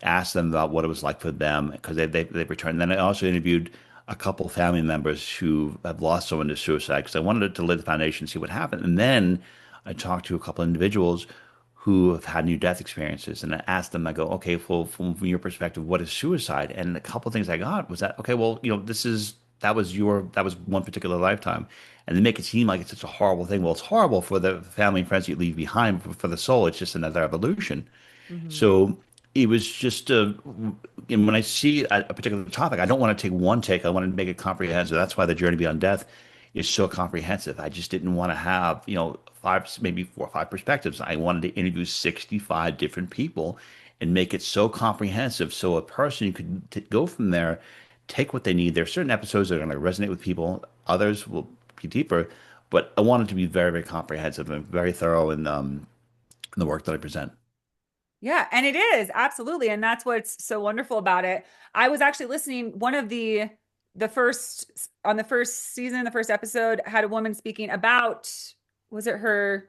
asked them about what it was like for them because they returned. Then I also interviewed a couple family members who have lost someone to suicide because I wanted to lay the foundation and see what happened. And then I talked to a couple individuals who have had near death experiences, and I asked them. I go, okay, well, from your perspective, what is suicide? And a couple of things I got was that, okay, well, that was one particular lifetime, and they make it seem like it's such a horrible thing. Well, it's horrible for the family and friends you leave behind. For the soul, it's just another evolution. mhm. So it was just and when I see a particular topic, I don't want to take one take. I want to make it comprehensive. That's why the journey beyond death is so comprehensive. I just didn't want to have, five, maybe 4 or 5 perspectives. I wanted to interview 65 different people and make it so comprehensive so a person could go from there, take what they need. There are certain episodes that are going to resonate with people, others will be deeper, but I wanted to be very, very comprehensive and very thorough in the work that I present. Yeah, and it is absolutely, and that's what's so wonderful about it. I was actually listening. One of the first on the first season, the first episode had a woman speaking about was it her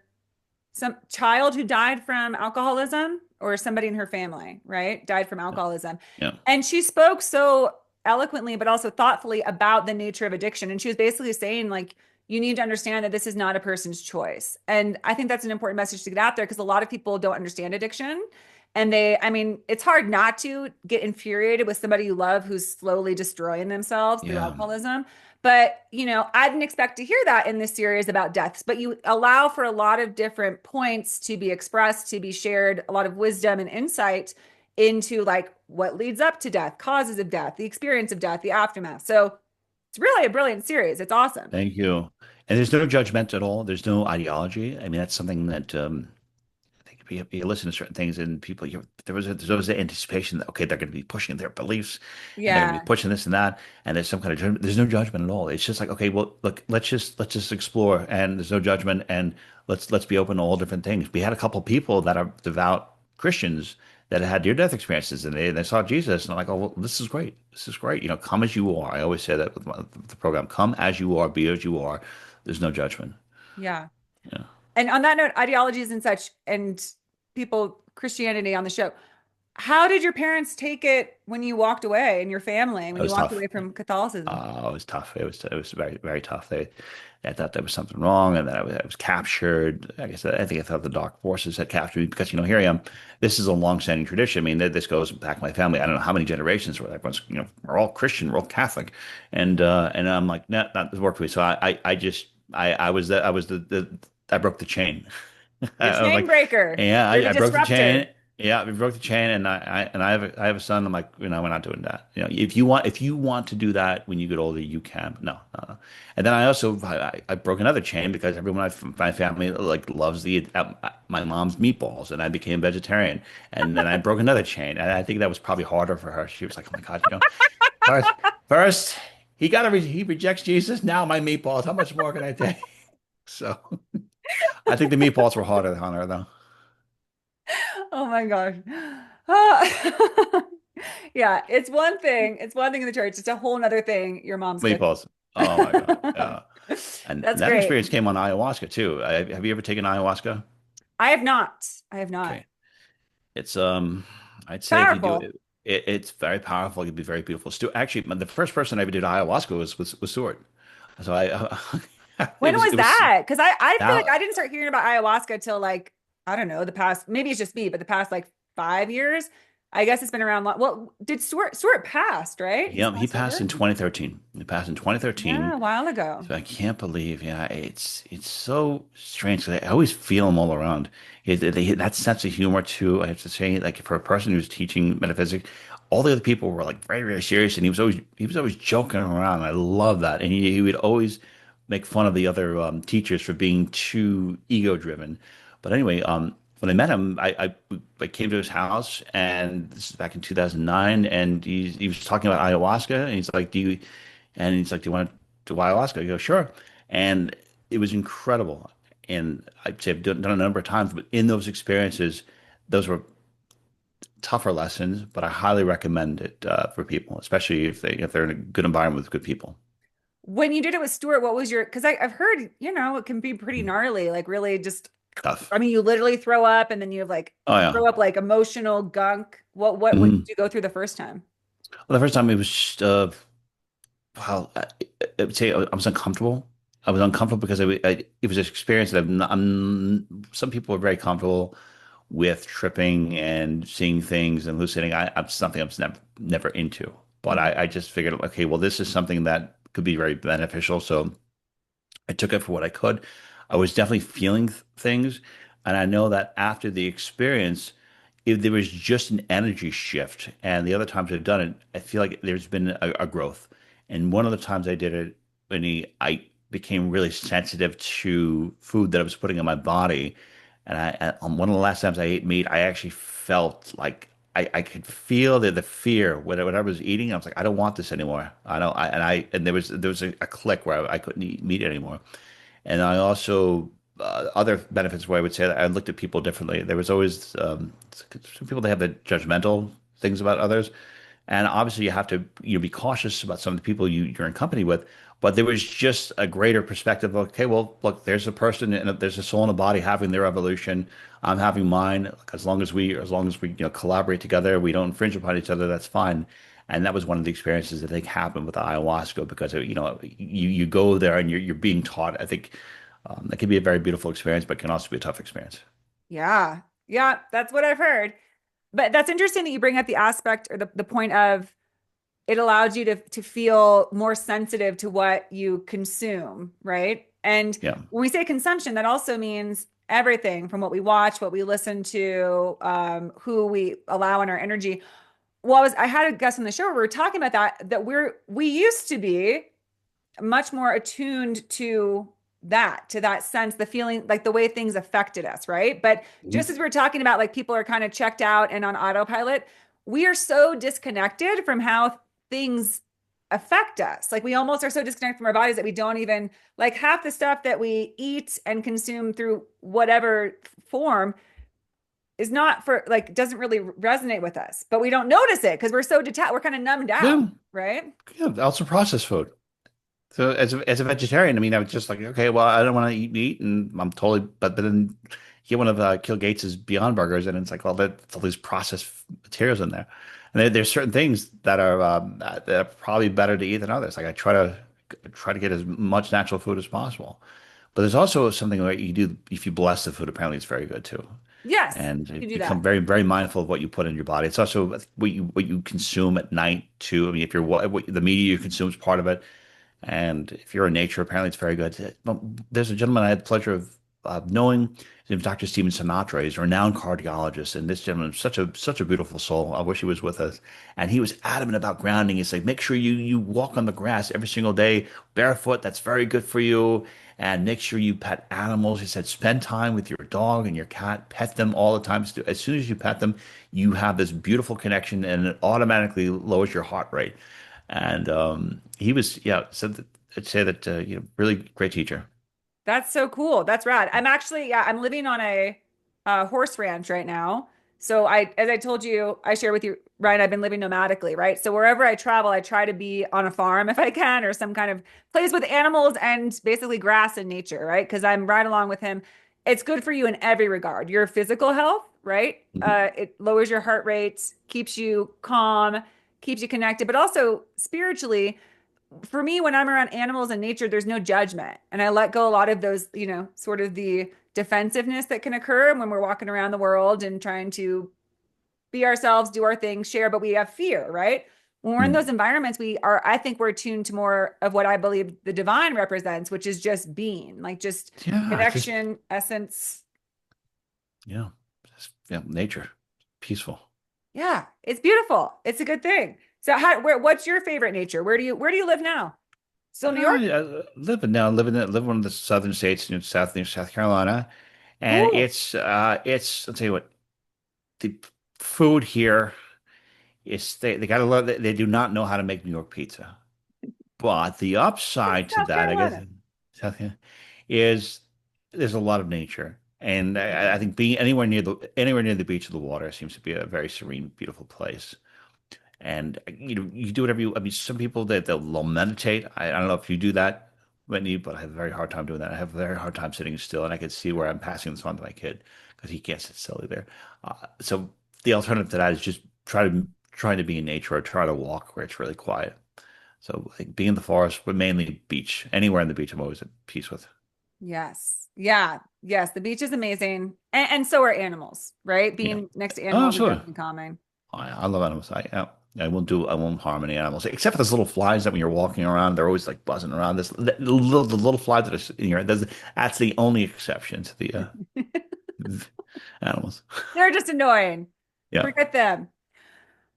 some child who died from alcoholism or somebody in her family, right? Died from Yeah. alcoholism. Yeah. And she spoke so eloquently, but also thoughtfully about the nature of addiction. And she was basically saying, like, you need to understand that this is not a person's choice. And I think that's an important message to get out there because a lot of people don't understand addiction. And I mean, it's hard not to get infuriated with somebody you love who's slowly destroying themselves through Yeah. alcoholism. But, I didn't expect to hear that in this series about deaths, but you allow for a lot of different points to be expressed, to be shared, a lot of wisdom and insight into like what leads up to death, causes of death, the experience of death, the aftermath. So it's really a brilliant series. It's awesome. Thank you. And there's no judgment at all. There's no ideology. I mean, that's something that I think you listen to certain things and people, there's always the anticipation that, okay, they're going to be pushing their beliefs and they're going to be Yeah. pushing this and that. And there's some kind of judgment. There's no judgment at all. It's just like, okay, well, look, let's just explore and there's no judgment and let's be open to all different things. We had a couple of people that are devout Christians that had near-death experiences and they saw Jesus and I'm like, oh, well, this is great. This is great. Come as you are. I always say that with the program, come as you are, be as you are. There's no judgment. Yeah. Yeah. And on that note, ideologies and such, and people, Christianity on the show. How did your parents take it when you walked away and your family, It when you was walked tough. away from Catholicism? It was tough. It was very very tough. I thought there was something wrong, and then I was captured. Like I said, I think I thought the dark forces had captured me because here I am. This is a long-standing tradition. I mean, this goes back my family. I don't know how many generations where everyone's we're all Christian, we're all Catholic, and I'm like, nah, not this worked for me. So I was the I broke the chain. You're I was chain like, breaker. yeah, You're the I broke the chain. disruptor. Yeah, we broke the chain, and I have a son. I'm like, we're not doing that. If you want to do that when you get older, you can. No, no, no. And then I broke another chain because everyone in my family like loves my mom's meatballs, and I became vegetarian. And then I broke another chain, and I think that was probably harder for her. She was like, oh my God, first, first he rejects Jesus. Now my meatballs. How much more can I take? So I think the meatballs were harder on her though. Oh my gosh. Ah. Yeah, it's one thing. It's one thing in the church. It's a whole nother thing your mom's cooking. Meatballs. Oh my God. Yeah. And That's that great. experience came on ayahuasca too. Have you ever taken ayahuasca? I have not. I have not. Okay. It's I'd It's say if you do powerful. it's very powerful. It can be very beautiful. Stu actually, the first person I ever did ayahuasca was Stuart. So it When was was it was that? Because I feel like that I didn't start hearing about ayahuasca till like, I don't know, the past, maybe it's just me, but the past like 5 years. I guess it's been around. Well, did Stuart passed, right? He's he passed passed over? in 2013. He passed in Yeah, 2013. a while ago. So I can't believe, yeah, it's so strange. 'Cause I always feel him all around. That sense of humor too. I have to say, like for a person who's teaching metaphysics, all the other people were like very, very serious, and he was always joking around. I love that, and he would always make fun of the other teachers for being too ego driven. But anyway, when I met him, I came to his house, and this is back in 2009, and he was talking about ayahuasca, and he's like, do you want to do ayahuasca? I go, sure. And it was incredible. And I'd say I've done it a number of times, but in those experiences, those were tougher lessons, but I highly recommend it for people, especially if they're in a good environment with good people. When you did it with Stuart, what was your, because I've heard, it can be pretty Mhm. gnarly, like really just, Tough. I mean, you literally throw up and then you have like Oh yeah. throw up like emotional gunk. What did Mhm. you go through the first time? Well, the first time it was just, well, I would say I was uncomfortable. I was uncomfortable because it was an experience that some people are very comfortable with tripping and seeing things and hallucinating. I'm something I'm never into. But Mhm. I just figured, okay, well, this is something that could be very beneficial. So I took it for what I could. I was definitely feeling things. And I know that after the experience, if there was just an energy shift. And the other times I've done it, I feel like there's been a growth. And one of the times I did it, I became really sensitive to food that I was putting in my body. And on one of the last times I ate meat, I actually felt like I could feel the fear when I was eating. I was like, I don't want this anymore. I don't. And there was a click where I couldn't eat meat anymore. And I also other benefits where I would say that I looked at people differently. There was always some people that have the judgmental things about others, And obviously, you have to be cautious about some of the people you're in company with. But there was just a greater perspective of, okay, well, look, there's a person and there's a soul in a body having their evolution. I'm having mine. Like, as long as we collaborate together, we don't infringe upon each other. That's fine. And that was one of the experiences that I think happened with the ayahuasca because you go there and you're being taught. I think that can be a very beautiful experience, but can also be a tough experience. Yeah. Yeah, that's what I've heard. But that's interesting that you bring up the aspect or the point of it allowed you to feel more sensitive to what you consume, right? And Yeah. when we say consumption, that also means everything from what we watch, what we listen to, who we allow in our energy. Well, I had a guest on the show where we were talking about that we used to be much more attuned to that sense, the feeling, like the way things affected us, right? But just Mhm. as we are talking about, like people are kind of checked out and on autopilot, we are so disconnected from how things affect us. Like we almost are so disconnected from our bodies that we don't even like half the stuff that we eat and consume through whatever form is not for like doesn't really resonate with us, but we don't notice it because we're so detached, we're kind of numbed out, Yeah. right? Yeah. Also processed food. So as a vegetarian, I mean, I was just like, okay, well, I don't want to eat meat, and I'm totally. But then you get one of Kill Gates's Beyond Burgers, and it's like, well, that's all these processed materials in there, and there's certain things that are probably better to eat than others. Like I try to get as much natural food as possible, but there's also something where you do if you bless the food. Apparently, it's very good too, Yes, and you you do become that. very very mindful of what you put in your body. It's also what you consume at night too. I mean, if you're what the media you consume is part of it. And if you're in nature, apparently it's very good. Well, there's a gentleman I had the pleasure of knowing. His name is Dr. Stephen Sinatra. He's a renowned cardiologist, and this gentleman is such a beautiful soul. I wish he was with us. And he was adamant about grounding. He's like, make sure you walk on the grass every single day, barefoot. That's very good for you. And make sure you pet animals. He said, spend time with your dog and your cat. Pet them all the time. As soon as you pet them, you have this beautiful connection, and it automatically lowers your heart rate. And he was, yeah, said that, I'd say that, really great teacher. That's so cool. That's rad. I'm actually, yeah, I'm living on a horse ranch right now. So as I told you, I share with you, Ryan, I've been living nomadically, right? So wherever I travel, I try to be on a farm if I can, or some kind of place with animals and basically grass and nature, right? Because I'm right along with him. It's good for you in every regard. Your physical health, right? Mhm. It lowers your heart rate, keeps you calm, keeps you connected, but also spiritually for me, when I'm around animals and nature, there's no judgment. And I let go a lot of those, sort of the defensiveness that can occur when we're walking around the world and trying to be ourselves, do our thing, share, but we have fear, right? When we're in those Mhm. environments, I think we're attuned to more of what I believe the divine represents, which is just being, like just Yeah, just, connection, essence. yeah, yeah, nature, peaceful. Yeah, it's beautiful. It's a good thing. So what's your favorite nature? Where do you live now? Still New York? Live in one of the southern states, South Carolina, and Cool. it's, I'll tell you what, the food here is they gotta love they do not know how to make New York pizza. But the upside to South that, I guess, Carolina. South Carolina, is there's a lot of nature, and I think being anywhere near the beach or the water seems to be a very serene, beautiful place. And you do whatever you. I mean, some people they'll meditate. I don't know if you do that, Whitney, but I have a very hard time doing that. I have a very hard time sitting still, and I can see where I'm passing this on to my kid because he can't sit still either. So the alternative to that is just trying to be in nature or try to walk where it's really quiet. So like being in the forest, but mainly beach. Anywhere on the beach, I'm always at peace with. Yes. Yeah. Yes. The beach is amazing. And so are animals, right? Yeah. Being next to Oh, animals is absolutely. definitely calming. I love animals. I won't harm any animals except for those little flies that when you're walking around, they're always like buzzing around. The little flies that are in your that's the only exception to the animals. They're just annoying. Yeah. Forget them.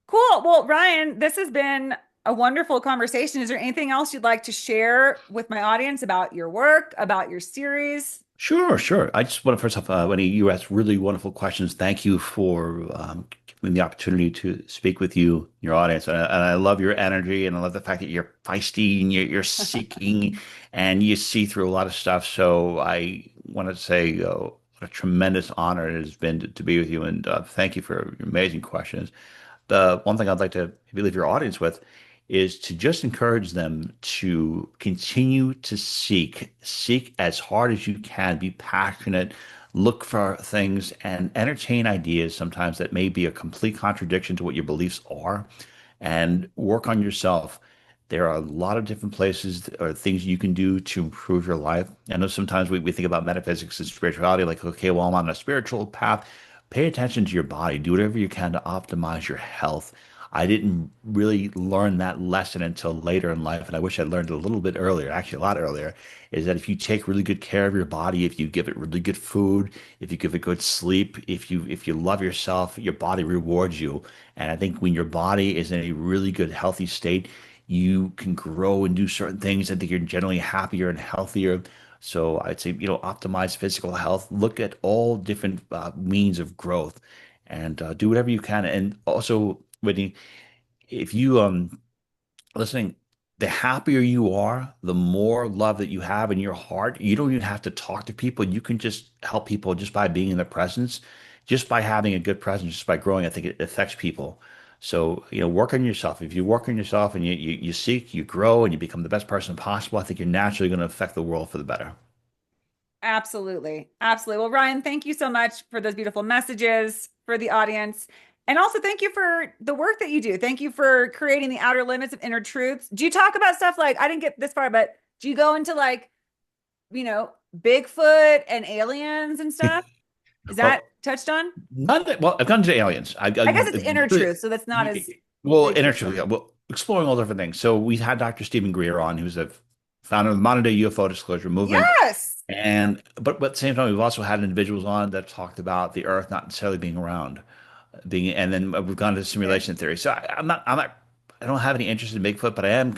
Cool. Well, Ryan, this has been a wonderful conversation. Is there anything else you'd like to share with my audience about your work, about your series? Sure, sure. I just want to first off, Winnie, you asked really wonderful questions. Thank you for giving me the opportunity to speak with you, your audience. And I love your energy, and I love the fact that you're feisty and you're seeking, and you see through a lot of stuff. So I want to say what a tremendous honor it has been to be with you, and thank you for your amazing questions. the one thing I'd like to maybe leave your audience with is to just encourage them to continue to seek as hard as you can, be passionate, look for things and entertain ideas sometimes that may be a complete contradiction to what your beliefs are, and work on yourself. There are a lot of different places or things you can do to improve your life. I know sometimes we think about metaphysics and spirituality like, okay, well, I'm on a spiritual path. Pay attention to your body. Do whatever you can to optimize your health. I didn't really learn that lesson until later in life, and I wish I'd learned it a little bit earlier, actually a lot earlier, is that if you take really good care of your body, if you give it really good food, if you give it good sleep, if you love yourself, your body rewards you. And I think when your body is in a really good, healthy state, you can grow and do certain things. I think you're generally happier and healthier. So I'd say, optimize physical health. Look at all different means of growth, and do whatever you can. And also, Whitney, if you listening, the happier you are, the more love that you have in your heart. You don't even have to talk to people. You can just help people just by being in their presence, just by having a good presence, just by growing. I think it affects people. So, work on yourself. If you work on yourself and you seek, you grow, and you become the best person possible, I think you're naturally going to affect the world for the better. Absolutely. Absolutely. Well, Ryan, thank you so much for those beautiful messages for the audience. And also thank you for the work that you do. Thank you for creating the outer limits of inner truths. Do you talk about stuff like, I didn't get this far, but do you go into like, Bigfoot and aliens and stuff? Is that Well, touched on? None of it. Well, I've gone to aliens. I guess it's inner Really, truth, so that's not as well, Bigfoot initially, yeah, focused. well, exploring all different things. So we had Dr. Stephen Greer on, who's a founder of the modern day UFO disclosure movement. Yes. But at the same time, we've also had individuals on that talked about the Earth not necessarily being around, and then we've gone to Good. simulation theory. So I don't have any interest in Bigfoot, but I am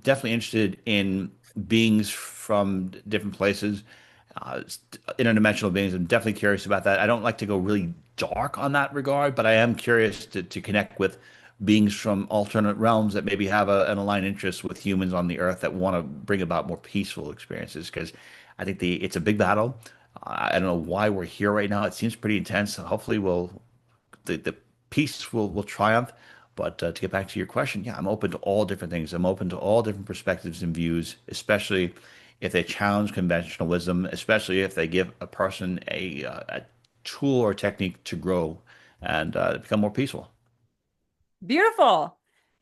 definitely interested in beings from different places, uh, interdimensional beings. I'm definitely curious about that. I don't like to go really dark on that regard, but I am curious to connect with beings from alternate realms that maybe have an aligned interest with humans on the earth that want to bring about more peaceful experiences. Because I think it's a big battle. I don't know why we're here right now. It seems pretty intense. Hopefully, the peace will triumph. But to get back to your question, yeah, I'm open to all different things. I'm open to all different perspectives and views, especially if they challenge conventional wisdom, especially if they give a person a tool or technique to grow and become more peaceful. Beautiful.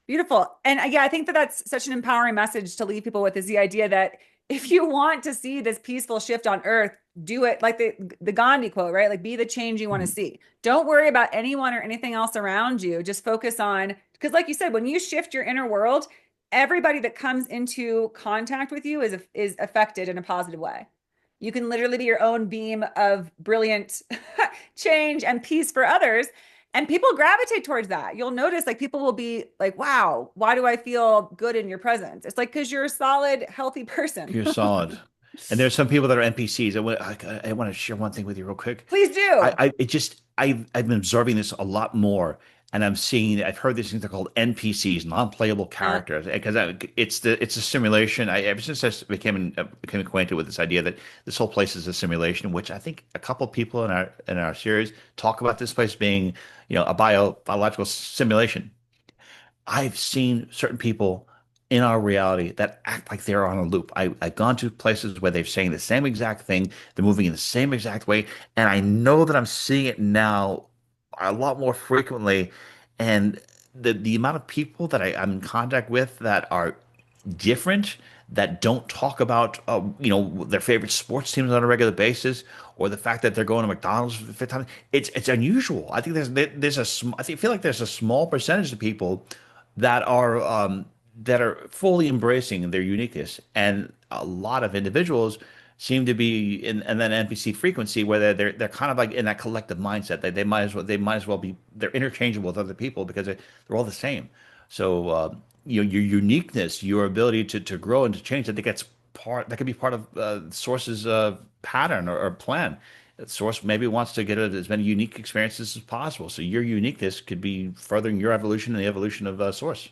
Beautiful. And yeah, I think that that's such an empowering message to leave people with is the idea that if you want to see this peaceful shift on earth, do it like the Gandhi quote, right? Like be the change you want to Mhm. see. Don't worry about anyone or anything else around you. Just focus on because like you said, when you shift your inner world, everybody that comes into contact with you is affected in a positive way. You can literally be your own beam of brilliant change and peace for others. And people gravitate towards that. You'll notice like people will be like, wow, why do I feel good in your presence? It's like, because you're a solid, healthy person. You're solid. And there's some people that are NPCs. I want to share one thing with you real quick. Please do. I've been observing this a lot more, and I've heard these things. They're called NPCs, non-playable Uh, characters, because it's a simulation. Ever since I became acquainted with this idea that this whole place is a simulation, which I think a couple people in our series talk about this place being, a biological simulation. I've seen certain people in our reality that act like they're on a loop. I've gone to places where they're saying the same exact thing, they're moving in the same exact way, and I know that I'm seeing it now a lot more frequently. And the amount of people that I'm in contact with that are different, that don't talk about their favorite sports teams on a regular basis, or the fact that they're going to McDonald's for the fifth time. It's unusual. I think I feel like there's a small percentage of people that are fully embracing their uniqueness, and a lot of individuals seem to be in that NPC frequency where they're kind of like in that collective mindset that they might as well be they're interchangeable with other people because they're all the same. So your uniqueness, your ability to grow and to change, I think that could be part of Source's pattern or plan. Source maybe wants to get as many unique experiences as possible. So your uniqueness could be furthering your evolution and the evolution of Source.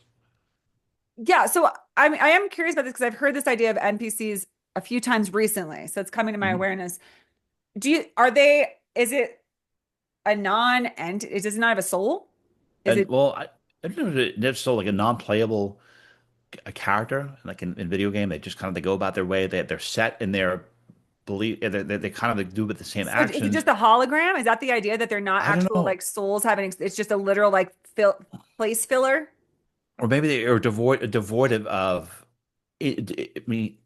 yeah. So I am curious about this because I've heard this idea of NPCs a few times recently. So it's coming to my Mhm. awareness. Is it a non-ent, does it not have a soul? Is And it, well, I don't know, they're still like a non-playable a character, like in video game. They just kind of they go about their way. They're set in their belief. They kind of like do with the same So is it actions. just a hologram? Is that the idea that they're not I don't actual know. like souls having, it's just a literal like place filler? Or maybe they are devoid of I mean,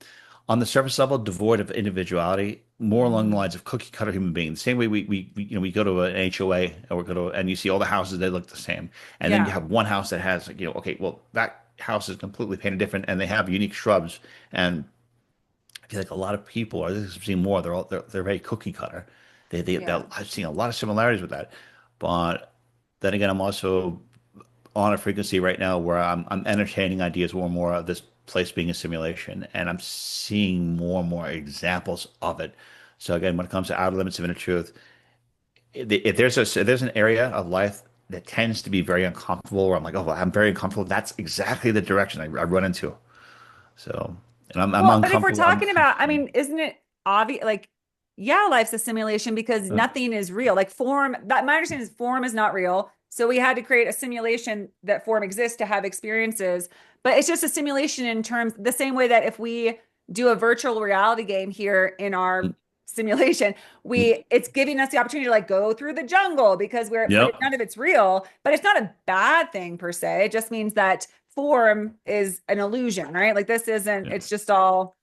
on the surface level, devoid of individuality, more along the Mm. lines of cookie cutter human beings. Same way we go to an HOA or we go to and you see all the houses they look the same, and then you Yeah. have one house that has like okay, well that house is completely painted different, and they have unique shrubs. And I feel like a lot of people are this is seeing more. They're very cookie cutter. Yeah. I've seen a lot of similarities with that, but then again, I'm also on a frequency right now where I'm entertaining ideas more and more of this place being a simulation, and I'm seeing more and more examples of it. So again, when it comes to outer limits of inner truth, if there's an area of life that tends to be very uncomfortable, where I'm like, oh, well, I'm very uncomfortable. That's exactly the direction I run into. So, and I'm Well, but if we're uncomfortable. talking about, I mean, isn't it obvious? Like, yeah, life's a simulation because Uh, nothing is real. Like form, that my understanding is form is not real. So we had to create a simulation that form exists to have experiences. But it's just a simulation in terms the same way that if we do a virtual reality game here in our simulation, we it's giving us the opportunity to like go through the jungle because but yep. none of it's real. But it's not a bad thing per se. It just means that form is an illusion, right? Like this isn't, Yeah. it's just all,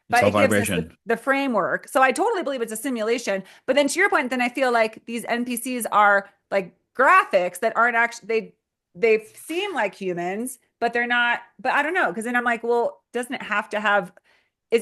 It's but all it gives us vibration. the framework. So I totally believe it's a simulation. But then to your point, then I feel like these NPCs are like graphics that aren't actually, they seem like humans, but they're not, but I don't know. Cause then I'm like, well, doesn't it have to have,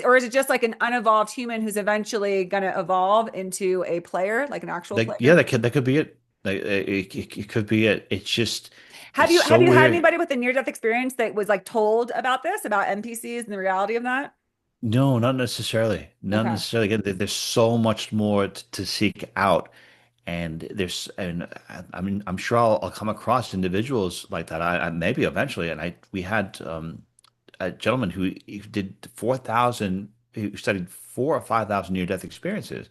or is it just like an unevolved human who's eventually going to evolve into a player, like an actual Like, player? yeah, that could be it. Like, it could be it. It's just, Have it's you so had weird. anybody with a near death experience that was like told about this, about NPCs and the reality of that? No, not necessarily. Not Okay. necessarily. Again, there's so much more to seek out, and I mean, I'm sure I'll come across individuals like that. I maybe eventually, and I we had a gentleman who did 4,000, who studied 4 or 5,000 near-death experiences,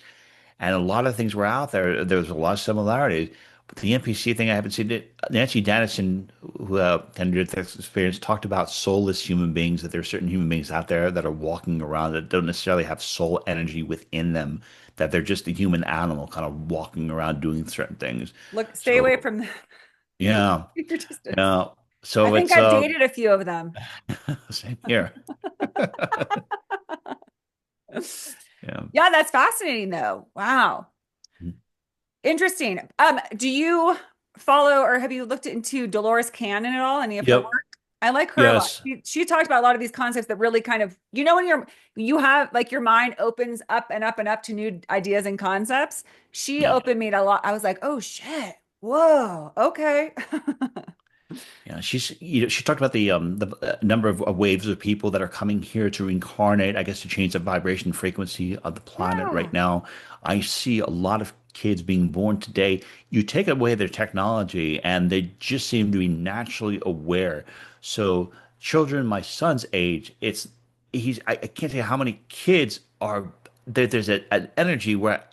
and a lot of things were out there. There was a lot of similarities. But the NPC thing, I haven't seen it. Nancy Dennison, who had this experience, talked about soulless human beings, that there are certain human beings out there that are walking around that don't necessarily have soul energy within them, that they're just a human animal kind of walking around doing certain things. Look, stay away So, from the yeah, your distance. yeah. I So think it's I've dated a few of them. same here. Yeah. Yeah, that's fascinating though. Wow. Interesting. Do you follow or have you looked into Dolores Cannon at all? Any of her work? Yep. I like her a lot. Yes. She talked about a lot of these concepts that really kind of, when you have like your mind opens up and up and up to new ideas and concepts. She Yeah. opened me to a lot. I was like, oh shit. Whoa. Okay. Yeah, she talked about the number of waves of people that are coming here to reincarnate, I guess to change the vibration frequency of the planet Yeah. right now. I see a lot of kids being born today. You take away their technology and they just seem to be naturally aware. So children my son's age, I can't tell you how many kids are there's an energy where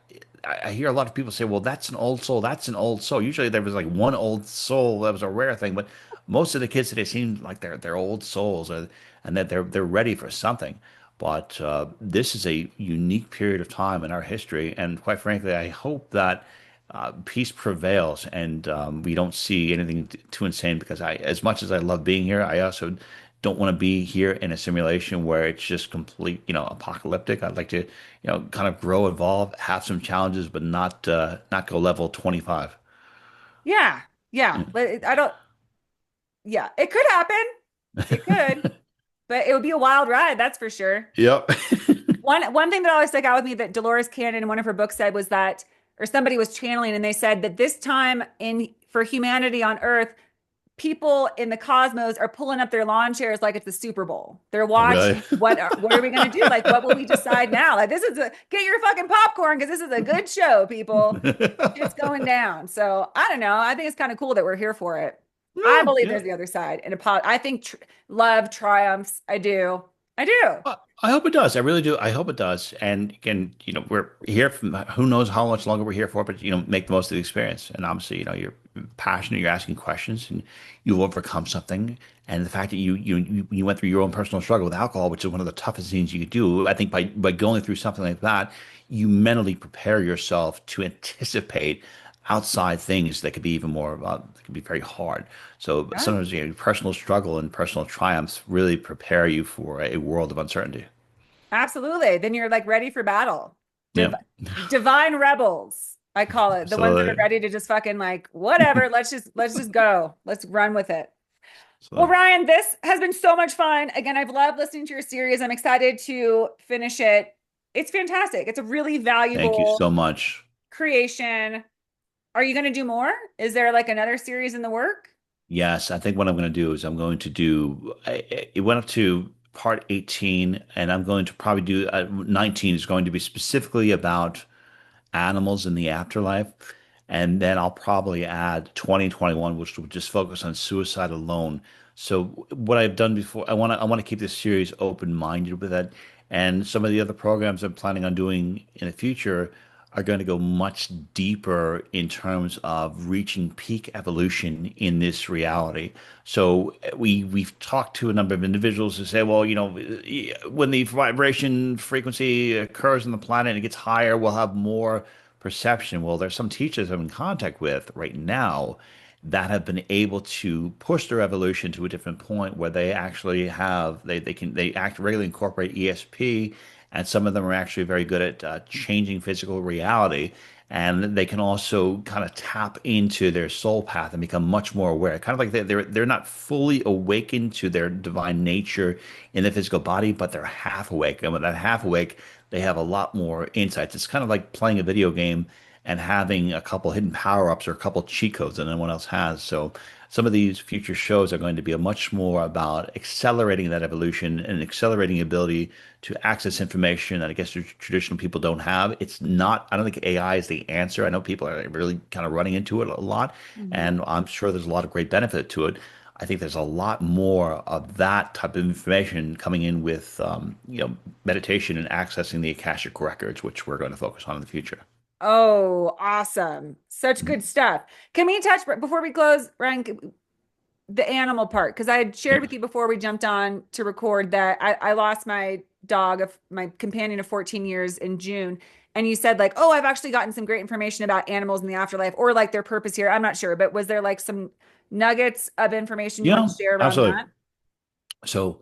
I hear a lot of people say, well, that's an old soul. That's an old soul. Usually there was like one old soul that was a rare thing, but most of the kids today seem like they're old souls and that they're ready for something. But this is a unique period of time in our history, and quite frankly, I hope that peace prevails and we don't see anything too insane. Because as much as I love being here, I also don't want to be here in a simulation where it's just complete, apocalyptic. I'd like to, kind of grow, evolve, have some challenges, but not go level 25. Yeah. Yeah. But I don't, yeah, it could happen. It could, but it would be a wild ride, that's for sure. Yep. One thing that always stuck out with me that Dolores Cannon in one of her books said was that, or somebody was channeling, and they said that this time in for humanity on Earth, people in the cosmos are pulling up their lawn chairs like it's the Super Bowl. They're Oh, really? watching what are we going to do? Like, what will we decide now? Like, get your fucking popcorn because this is a good show, people. It's going down. So I don't know. I think it's kind of cool that we're here for it. I Yeah, believe yeah. there's the other side, and I think love triumphs. I do. I do. I hope it does. I really do. I hope it does. And again, we're here from who knows how much longer we're here for, but make the most of the experience. And obviously, you're passionate, you're asking questions, and you've overcome something. And the fact that you went through your own personal struggle with alcohol, which is one of the toughest things you could do, I think by going through something like that, you mentally prepare yourself to anticipate outside things that could be even more that could be very hard. So Yeah. sometimes personal struggle and personal triumphs really prepare you for a world of uncertainty. Absolutely. Then you're like ready for battle. Div Yeah, Divine rebels, I call it. The ones that are absolutely. ready to just fucking like whatever, let's just go. Let's run with it. Well, So Ryan, this has been so much fun. Again, I've loved listening to your series. I'm excited to finish it. It's fantastic. It's a really thank you valuable so much. creation. Are you going to do more? Is there like another series in the work? Yes, I think what I'm going to do is I'm going to do. It went up to part 18, and I'm going to probably do 19 is going to be specifically about animals in the afterlife. And then I'll probably add 2021, which will just focus on suicide alone. So what I've done before, I want to keep this series open-minded with it. And some of the other programs I'm planning on doing in the future are going to go much deeper in terms of reaching peak evolution in this reality. So we've talked to a number of individuals who say, well, when the vibration frequency occurs on the planet and it gets higher, we'll have more perception. Well, there's some teachers I'm in contact with right now that have been able to push their evolution to a different point where they actually have they act regularly incorporate ESP, and some of them are actually very good at changing physical reality. And they can also kind of tap into their soul path and become much more aware. Kind of like they're not fully awakened to their divine nature in the physical body, but they're half awake. And with that half awake, they have a lot more insights. It's kind of like playing a video game and having a couple hidden power-ups or a couple cheat codes that no one else has. So some of these future shows are going to be a much more about accelerating that evolution and accelerating the ability to access information that I guess traditional people don't have. It's not, I don't think AI is the answer. I know people are really kind of running into it a lot, Mhm. and I'm sure there's a lot of great benefit to it. I think there's a lot more of that type of information coming in with, meditation and accessing the Akashic records, which we're going to focus on in the future. Oh, awesome. Such good stuff. Can we touch before we close, Ryan, the animal part? Because I had shared Yeah. with you before we jumped on to record that I lost my dog of my companion of 14 years in June. And you said like, oh, I've actually gotten some great information about animals in the afterlife or like their purpose here. I'm not sure, but was there like some nuggets of information you want Yeah, to share around absolutely. that? So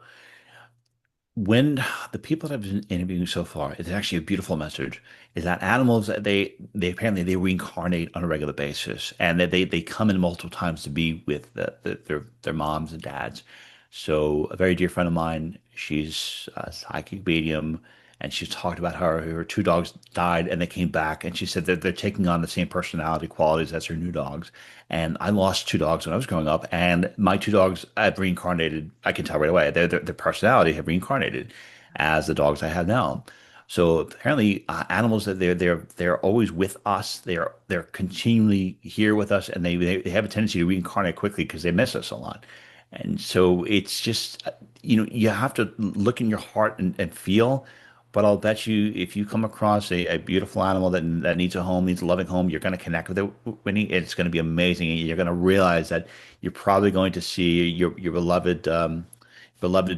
when the people that I've been interviewing so far, it's actually a beautiful message, is that animals they apparently they reincarnate on a regular basis, and that they come in multiple times to be with their moms and dads. So a very dear friend of mine, she's a psychic medium, and she's talked about how her two dogs died and they came back, and she said that they're taking on the same personality qualities as her new dogs. And I lost two dogs when I was growing up, and my two dogs have reincarnated. I can tell right away. Their personality have reincarnated as the dogs I have now. So apparently, animals that they're always with us. They're continually here with us, and they have a tendency to reincarnate quickly because they miss us a lot. And so it's just, you have to look in your heart and feel. But I'll bet you, if you come across a beautiful animal that needs a home, needs a loving home, you're going to connect with it, Winnie. It's going to be amazing. And you're going to realize that you're probably going to see your beloved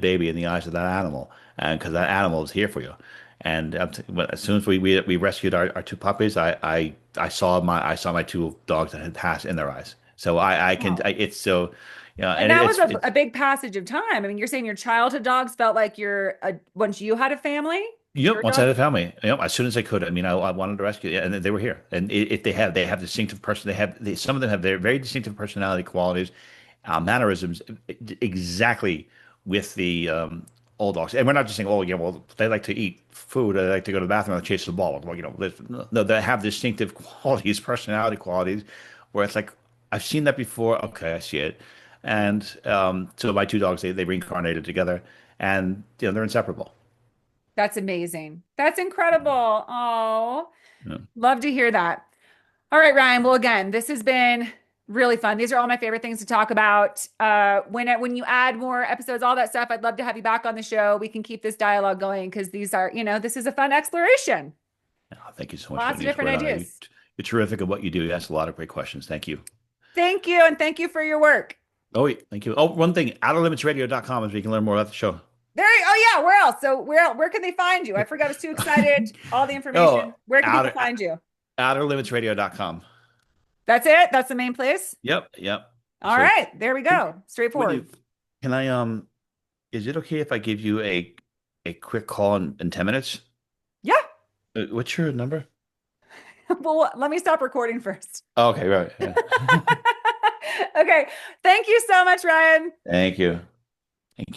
baby in the eyes of that animal, and because that animal is here for you. And as soon as we rescued our two puppies, I saw my two dogs that had passed in their eyes. So it's so, And and that was a it's big passage of time. I mean, you're saying your childhood dogs felt like once you had a family, Yep, your once I dog. had a family, yep, as soon as I could. I mean, I wanted to rescue, and they were here. And if they have distinctive person, some of them have very distinctive personality qualities, mannerisms, exactly with the old dogs. And we're not just saying, oh, yeah, well, they like to eat food, they like to go to the bathroom, they chase the ball. Well, no, they have distinctive qualities, personality qualities, where it's like I've seen that before. Okay, I see it. And so my two dogs, they reincarnated together, and they're inseparable. That's amazing. That's incredible. Oh, Yeah. love to hear that. All right, Ryan. Well, again, this has been Really fun. These are all my favorite things to talk about. When you add more episodes, all that stuff, I'd love to have you back on the show. We can keep this dialogue going because these are, this is a fun exploration. Oh, thank you so much, Lots of Wendy. It's different great honor. ideas. You're terrific at what you do. You ask a lot of great questions. Thank you. Thank you, and thank you for your work. Oh, wait, thank you. Oh, one thing, outerlimitsradio.com is where you can learn more about the show. Oh yeah, where else? So where can they find you? I forgot. I was too excited. All the Oh, information. Where can people outer, find you? outerlimitsradio.com. That's it. That's the main place. Yep, yep. All So, right, there we hey, go. Straightforward. Wendy, can I is it okay if I give you a quick call in 10 minutes? Yeah. What's your number? Well, let me stop recording first. Oh, okay, right. Yeah. Okay. Thank you so much, Ryan. Thank you. Thank you.